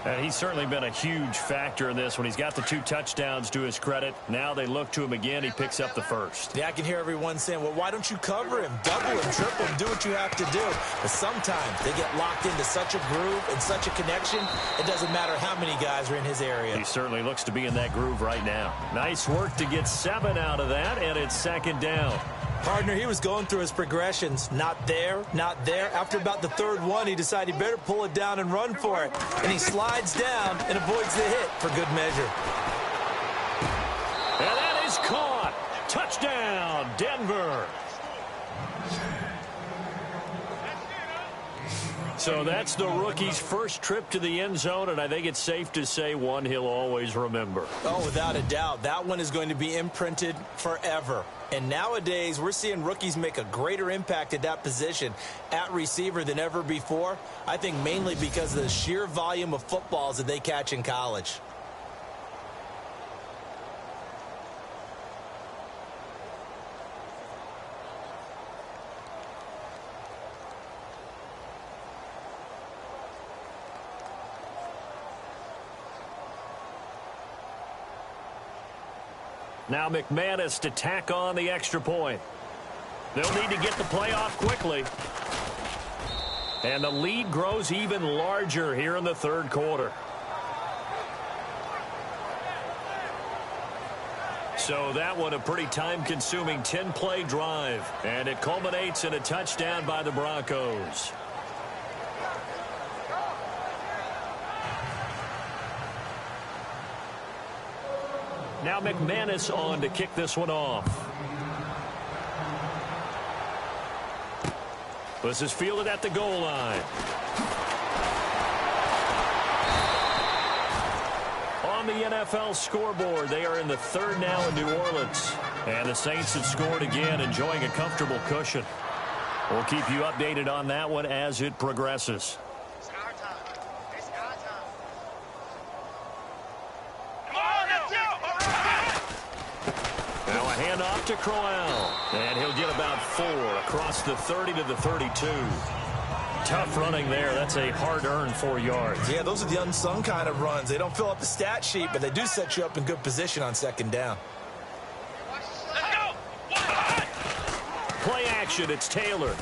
And he's certainly been a huge factor in this when he's got the 2 touchdowns to his credit. Now they look to him again. He picks up the first. Yeah, I can hear everyone saying, well, why don't you cover him? Double him, triple him, do what you have to do. But sometimes they get locked into such a groove and such a connection, it doesn't matter how many guys are in his area. He certainly looks to be in that groove right now. Nice work to get 7 out of that, and it's 2nd down. Partner, he was going through his progressions. Not there, not there. After about the 3rd one, he decided he better pull it down and run for it. And he slides down and avoids the hit for good measure. And that is caught. Touchdown, Denver. So that's the rookie's first trip to the end zone, and I think it's safe to say one he'll always remember. Oh, without a doubt. That one is going to be imprinted forever. And nowadays, we're seeing rookies make a greater impact at that position at receiver than ever before. I think mainly because of the sheer volume of footballs that they catch in college. Now McManus to tack on the extra point. They'll need to get the play off quickly. And the lead grows even larger here in the 3rd quarter. So that one a pretty time-consuming 10-play drive. And it culminates in a touchdown by the Broncos. Now McManus on to kick this one off. This is fielded at the goal line. On the NFL scoreboard, they are in the 3rd now in New Orleans. And the Saints have scored again, enjoying a comfortable cushion. We'll keep you updated on that one as it progresses. Handoff to Crowell, and he'll get about 4 across the 30 to the 32. Tough running there. That's a hard-earned 4 yards. Yeah, those are the unsung kind of runs. They don't fill up the stat sheet, but they do set you up in good position on 2nd down. Let's go! Play action. It's Taylor.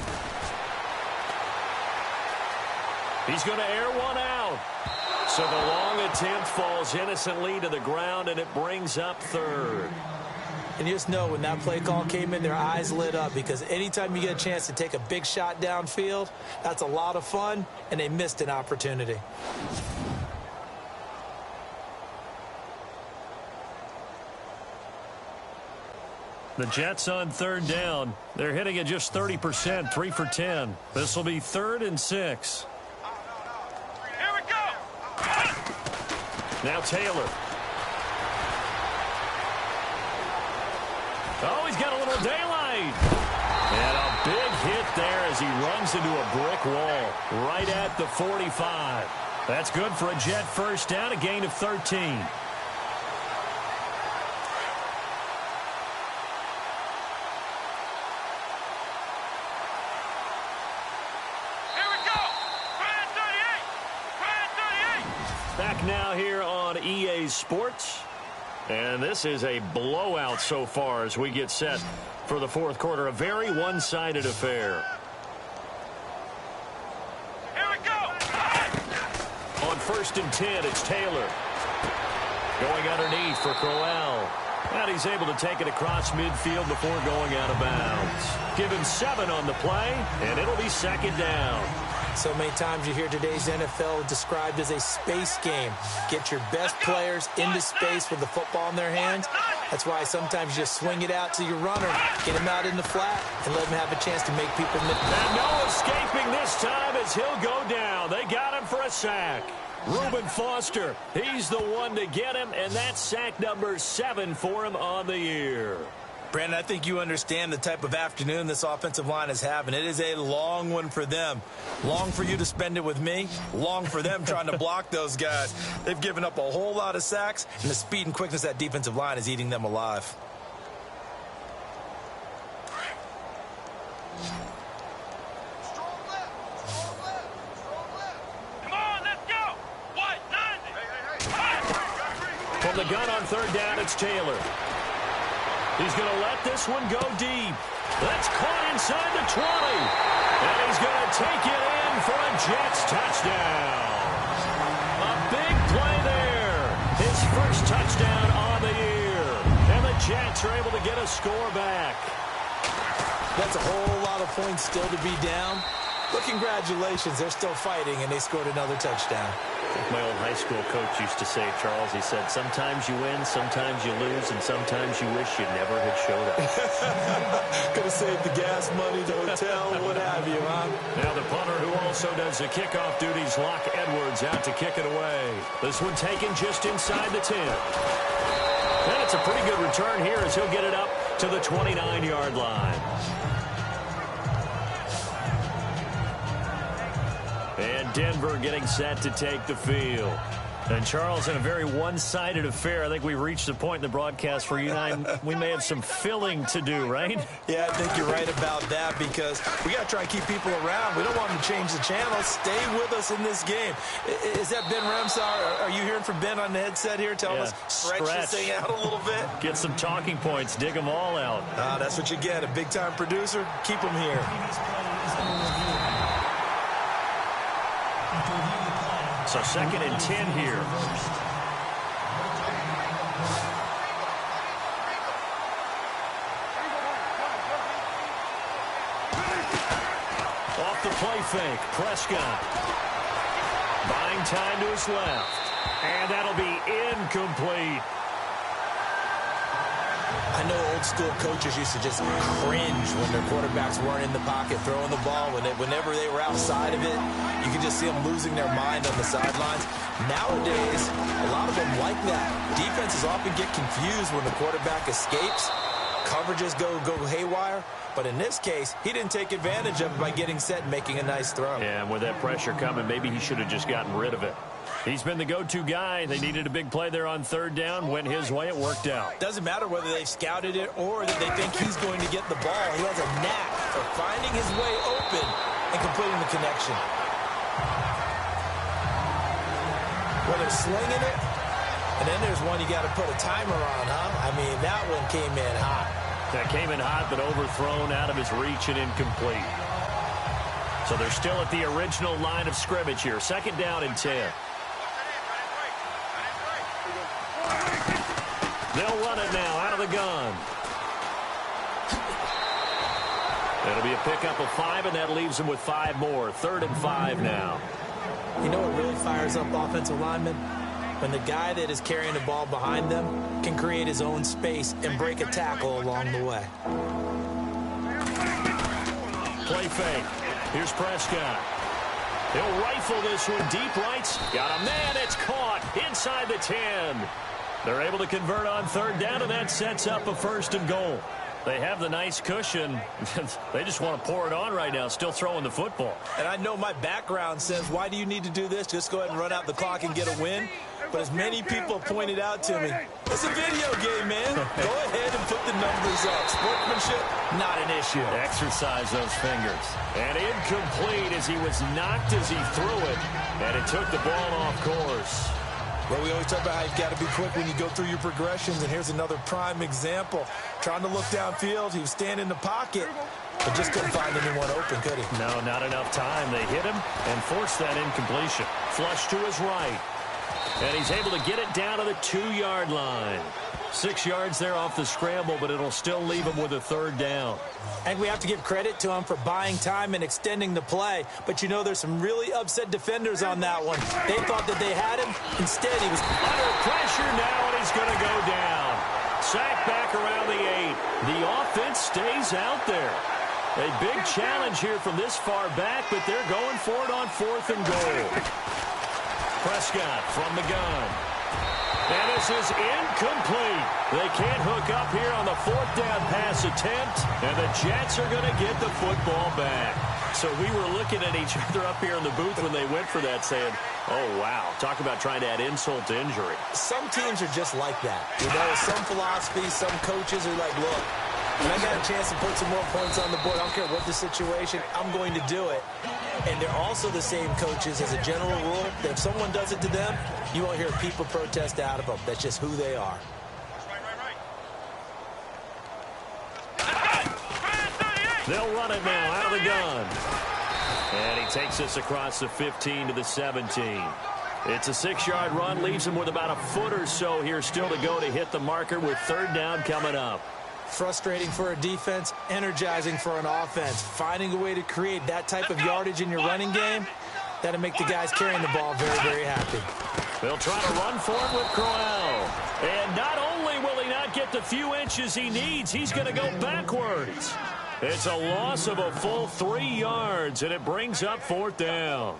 He's going to air one out. So the long attempt falls innocently to the ground, and it brings up 3rd. And you just know when that play call came in, their eyes lit up, because anytime you get a chance to take a big shot downfield, that's a lot of fun, and they missed an opportunity. The Jets on 3rd down. They're hitting at just 30%, 3 for 10. This will be 3rd and 6. Here we go! Now Taylor. Oh, he's got a little daylight. And a big hit there as he runs into a brick wall right at the 45. That's good for a Jet first down, a gain of 13. Here we go! Ryan 38! Ryan 38! Back now here on EA Sports. And this is a blowout so far as we get set for the 4th quarter. A very one-sided affair. Here we go! On 1st and 10, it's Taylor. Going underneath for Crowell. And he's able to take it across midfield before going out of bounds. Give him 7 on the play, and it'll be 2nd down. So many times you hear today's NFL described as a space game. Get your best players into space with the football in their hands. That's why sometimes you just swing it out to your runner, get him out in the flat, and let him have a chance to make people miss. And no escaping this time as he'll go down. They got him for a sack. Reuben Foster, he's the one to get him, and that's sack number 7 for him on the year. Brandon, I think you understand the type of afternoon this offensive line is having. It is a long one for them. Long for you to spend it with me. Long for them trying to block those guys. They've given up a whole lot of sacks, and the speed and quickness of that defensive line is eating them alive. Come on, let's go. White, 90. From the gun on third down, it's Taylor. He's going to let this one go deep. That's caught inside the 20. And he's going to take it in for a Jets touchdown. A big play there. His first touchdown on the year. And the Jets are able to get a score back. That's a whole lot of points still to be down. But congratulations, they're still fighting, and they scored another touchdown. My old high school coach used to say, Charles, he said, sometimes you win, sometimes you lose, and sometimes you wish you never had showed up. Could have saved the gas money, the hotel, what have you, huh? Now the punter who also does the kickoff duties, Locke Edwards, out to kick it away. This one taken just inside the 10. And it's a pretty good return here as he'll get it up to the 29-yard line. And Denver getting set to take the field. And, Charles, in a very one-sided affair, I think we've reached the point in the broadcast where you and I, we may have some filling to do, right? Yeah, I think you're right about that because we got to try and keep people around. We don't want them to change the channel. Stay with us in this game. Is that Ben Ramsar? Are you hearing from Ben on the headset here? Tell us, stretch this thing out a little bit. Get some talking points. Dig them all out. That's what you get. A big-time producer. Keep them here. So 2nd and 10 here. Off the play fake, Prescott. Buying time to his left. And that'll be incomplete. I know old school coaches used to just cringe when their quarterbacks weren't in the pocket throwing the ball. Whenever they were outside of it, you could just see them losing their mind on the sidelines. Nowadays, a lot of them like that. Defenses often get confused when the quarterback escapes. Coverages go haywire. But in this case, he didn't take advantage of it by getting set and making a nice throw. Yeah, and with that pressure coming, maybe he should have just gotten rid of it. He's been the go-to guy. They needed a big play there on third down. Went his way. It worked out. Doesn't matter whether they've scouted it or that they think he's going to get the ball. He has a knack for finding his way open and completing the connection. Whether slinging it, and then there's one you got to put a timer on, huh? I mean, that one came in hot. That came in hot, but overthrown out of his reach and incomplete. So they're still at the original line of scrimmage here. 2nd down and 10. They'll run it now out of the gun. That'll be a pickup of 5, and that leaves them with 5 more. 3rd and 5 now. You know what really fires up offensive linemen? When the guy that is carrying the ball behind them can create his own space and break a tackle along the way. Play fake. Here's Prescott. He'll rifle this one deep right. Got a man. It's caught inside the 10. They're able to convert on 3rd down, and that sets up a 1st and goal. They have the nice cushion. They just want to pour it on right now, still throwing the football. And I know my background says, why do you need to do this? Just go ahead and run out the clock and get a win. But as many people have pointed out to me, it's a video game, man. Go ahead and put the numbers up. Sportsmanship, not an issue. Exercise those fingers. And incomplete as he was knocked as he threw it. And it took the ball off course. Well, we always talk about how you've got to be quick when you go through your progressions, and here's another prime example. Trying to look downfield, he was standing in the pocket, but just couldn't find anyone open, could he? No, not enough time. They hit him and forced that incompletion. Flush to his right. And he's able to get it down to the 2-yard line. 6 yards there off the scramble, but it'll still leave him with a 3rd down. And we have to give credit to him for buying time and extending the play. But, you know, there's some really upset defenders on that one. They thought that they had him. Instead, he was under pressure now, and he's going to go down. Sacked back around the 8. The offense stays out there. A big challenge here from this far back, but they're going for it on 4th and goal. Prescott from the gun. And this is incomplete. They can't hook up here on the 4th down pass attempt, and the Jets are going to get the football back. So we were looking at each other up here in the booth when they went for that, saying, oh, wow, talk about trying to add insult to injury. Some teams are just like that. You know, some philosophies, some coaches are like, look, When I got a chance to put some more points on the board, I don't care what the situation, I'm going to do it. And they're also the same coaches as a general rule that if someone does it to them, you won't hear people protest out of them. That's just who they are. They'll run it now out of the gun. And he takes us across the 15 to the 17. It's a 6-yard run, leaves him with about a foot or so here still to go to hit the marker with third down coming up. Frustrating for a defense, energizing for an offense. Finding a way to create that type of yardage in your running game, that'll make the guys carrying the ball very, very happy. They'll try to run for it with Crowell. And not only will he not get the few inches he needs, he's going to go backwards. It's a loss of a full 3 yards, and it brings up fourth down.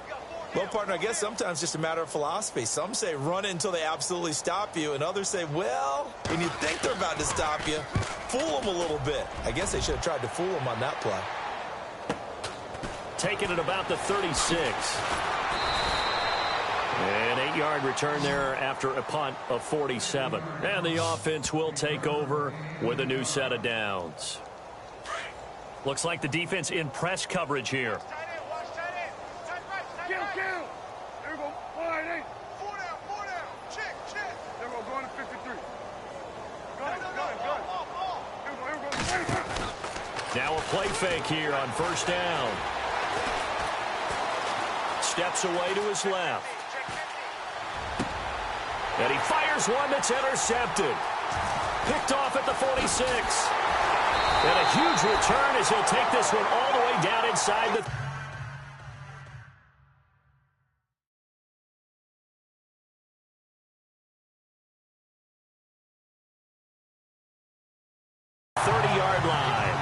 Well, partner, I guess sometimes it's just a matter of philosophy. Some say run it until they absolutely stop you, and others say, well, when you think they're about to stop you, fool them a little bit. I guess they should have tried to fool them on that play. Taking it about the 36. An 8-yard return there after a punt of 47. And the offense will take over with a new set of downs. Looks like the defense in press coverage here. Now a play fake here on first down. Steps away to his left. And he fires one that's intercepted. Picked off at the 46. And a huge return as he'll take this one all the way down inside the 30-yard line.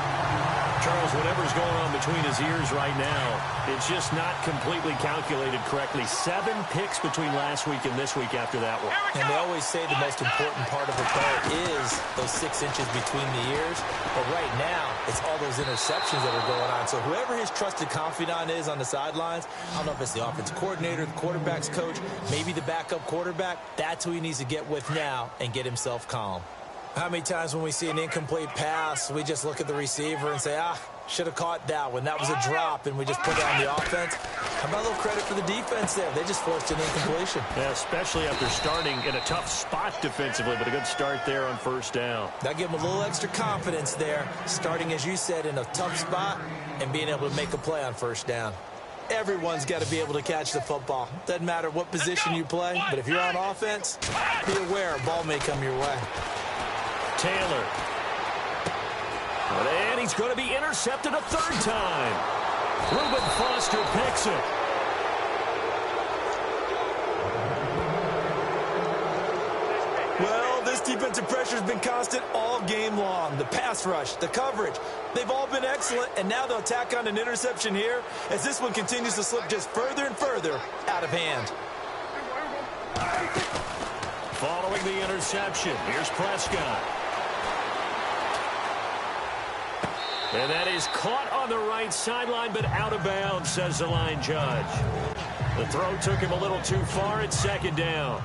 Charles, whatever's going on between his ears right now, it's just not completely calculated correctly. 7 picks between last week and this week after that one. And they always say the most important part of a player is those 6 inches between the ears. But right now, it's all those interceptions that are going on. So whoever his trusted confidant is on the sidelines, I don't know if it's the offensive coordinator, the quarterback's coach, maybe the backup quarterback, that's who he needs to get with now and get himself calm. How many times when we see an incomplete pass, we just look at the receiver and say, should have caught that one. That was a drop, and we just put it on the offense. How about a little credit for the defense there? They just forced an incompletion. Yeah, especially after starting in a tough spot defensively, but a good start there on first down. That gave them a little extra confidence there, starting, as you said, in a tough spot and being able to make a play on first down. Everyone's got to be able to catch the football. Doesn't matter what position you play, but if you're on offense, be aware a ball may come your way. Taylor. And he's going to be intercepted a third time. Reuben Foster picks it. Well, this defensive pressure has been constant all game long. The pass rush, the coverage, they've all been excellent, and now they'll tack on an interception here as this one continues to slip just further and further out of hand. Following the interception, here's Prescott. And that is caught on the right sideline, but out of bounds, says the line judge. The throw took him a little too far at second down.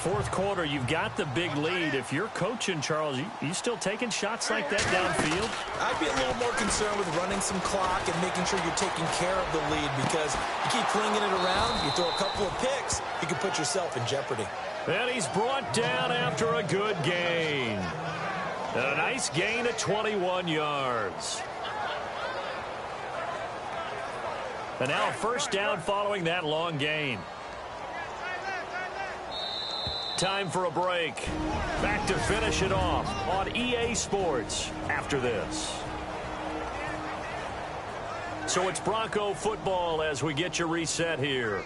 Fourth quarter, you've got the big lead. If you're coaching, Charles, you still taking shots like that downfield? I'd be a little more concerned with running some clock and making sure you're taking care of the lead, because you keep flinging it around, you throw a couple of picks, you can put yourself in jeopardy. And he's brought down after a good gain. A nice gain of 21 yards. And now a first down following that long gain. Time for a break. Back to finish it off on EA Sports after this. So it's Bronco football as we get you reset here.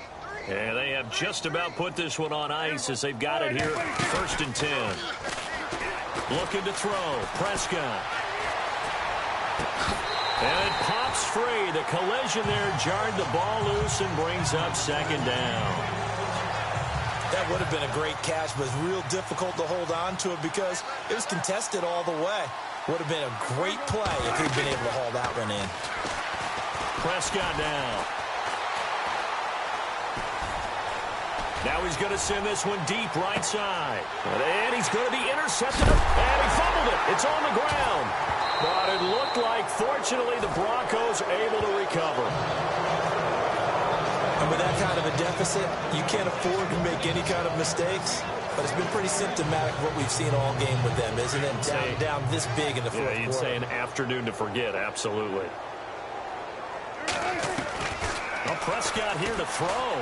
And they have just about put this one on ice as they've got it here. 1st and 10. Looking to throw. Prescott. And it pops free. The collision there jarred the ball loose and brings up second down. That would have been a great catch, but it's real difficult to hold on to it because it was contested all the way. Would have been a great play if he'd been able to haul that one in. Prescott now. Now he's going to send this one deep right side. And he's going to be intercepted. And he fumbled it. It's on the ground. But it looked like, fortunately, the Broncos able to recover. And with that kind of a deficit, you can't afford to make any kind of mistakes. But it's been pretty symptomatic of what we've seen all game with them, isn't it? Down this big in the fourth quarter. You'd say an afternoon to forget, absolutely. Well, Prescott here to throw.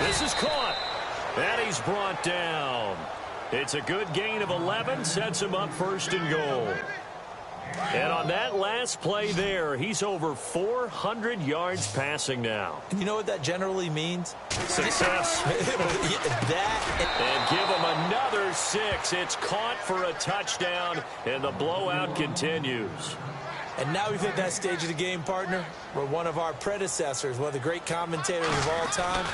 This is caught. And he's brought down. It's a good gain of 11, sets him up first and goal. And on that last play there, he's over 400 yards passing now. You know what that generally means? Success. And give him another 6. It's caught for a touchdown, and the blowout continues. And now we've hit that stage of the game, partner, where one of our predecessors, one of the great commentators of all time,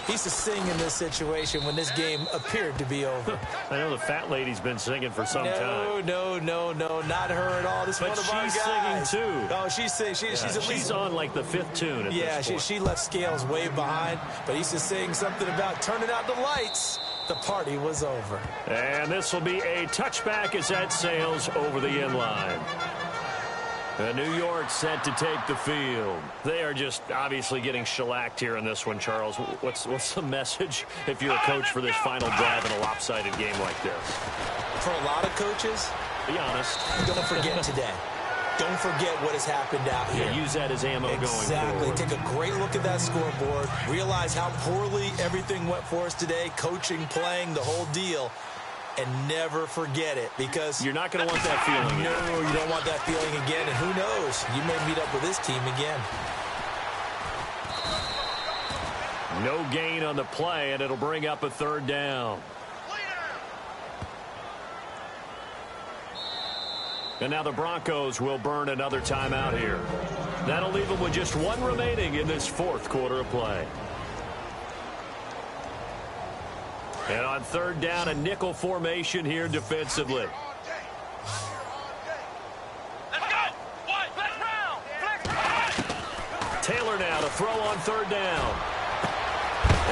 he used to sing in this situation when this game appeared to be over. I know the fat lady's been singing for some time. No, not her at all. This is one of our guys. She's singing too. Oh, she's singing. She's on like the 5th tune at this point. she left Scales way behind, but he used to sing something about turning out the lights. The party was over. And this will be a touchback as that sails over the end line. New York set to take the field. They are just obviously getting shellacked here in this one, Charles. What's the message if you're a coach for this final drive in a lopsided game like this? For a lot of coaches, be honest. Don't forget today. Don't forget what has happened out here. Yeah, use that as ammo going forward. Exactly. Take a great look at that scoreboard. Realize how poorly everything went for us today. Coaching, playing, the whole deal. And never forget it, because you're not going to want that feeling again. No, you don't want that feeling again. And who knows? You may meet up with this team again. No gain on the play, and it'll bring up a 3rd down. And now the Broncos will burn another timeout here. That'll leave them with just 1 remaining in this 4th quarter of play. And on 3rd down, a nickel formation here defensively. Let's go! Flex round! Taylor now to throw on 3rd down.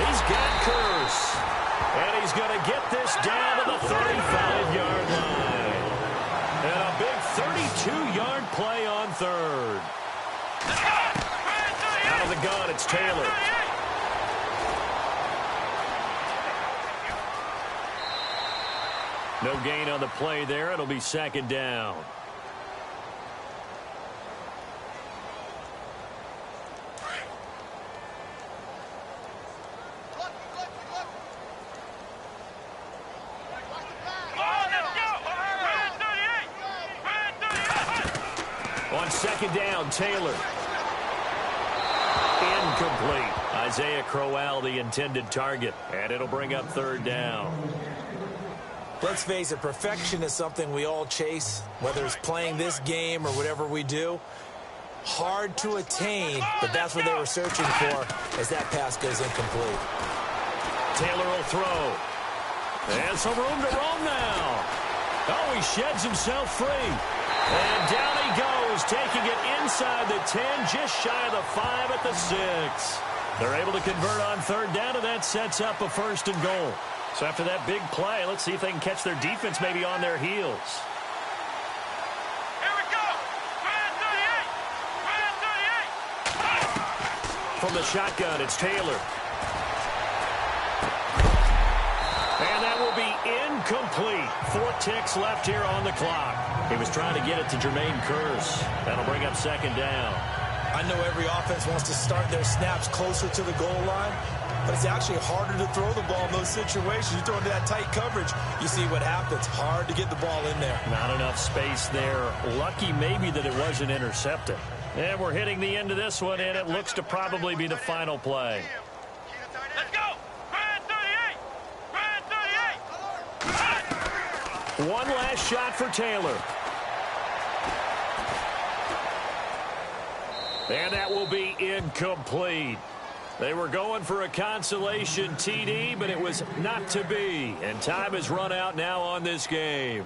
He's got Curse. And he's going to get this down to the 35-yard line. And a big 32-yard play on 3rd. Out of the gun, it's Taylor. No gain on the play there. It'll be 2nd down. On 2nd down, Taylor. Incomplete. Isaiah Crowell, the intended target. And it'll bring up 3rd down. Let's face it, perfection is something we all chase, whether it's playing this game or whatever we do. Hard to attain, but that's what they were searching for as that pass goes incomplete. Taylor will throw. And some room to roam now. Oh, he sheds himself free. And down he goes, taking it inside the 10, just shy of the 5 at the 6. They're able to convert on 3rd down, and that sets up a 1st and goal. So after that big play, let's see if they can catch their defense maybe on their heels. Here we go! From the shotgun, it's Taylor. And that will be incomplete. 4 ticks left here on the clock. He was trying to get it to Jermaine Curse. That'll bring up 2nd down. I know every offense wants to start their snaps closer to the goal line, but it's actually harder to throw the ball in those situations. You throw into that tight coverage, you see what happens. Hard to get the ball in there. Not enough space there. Lucky maybe that it wasn't intercepted. And we're hitting the end of this one, and it looks to probably be the final play. Let's go! Grand 38! One last shot for Taylor. And that will be incomplete. They were going for a consolation TD, but it was not to be. And time has run out now on this game.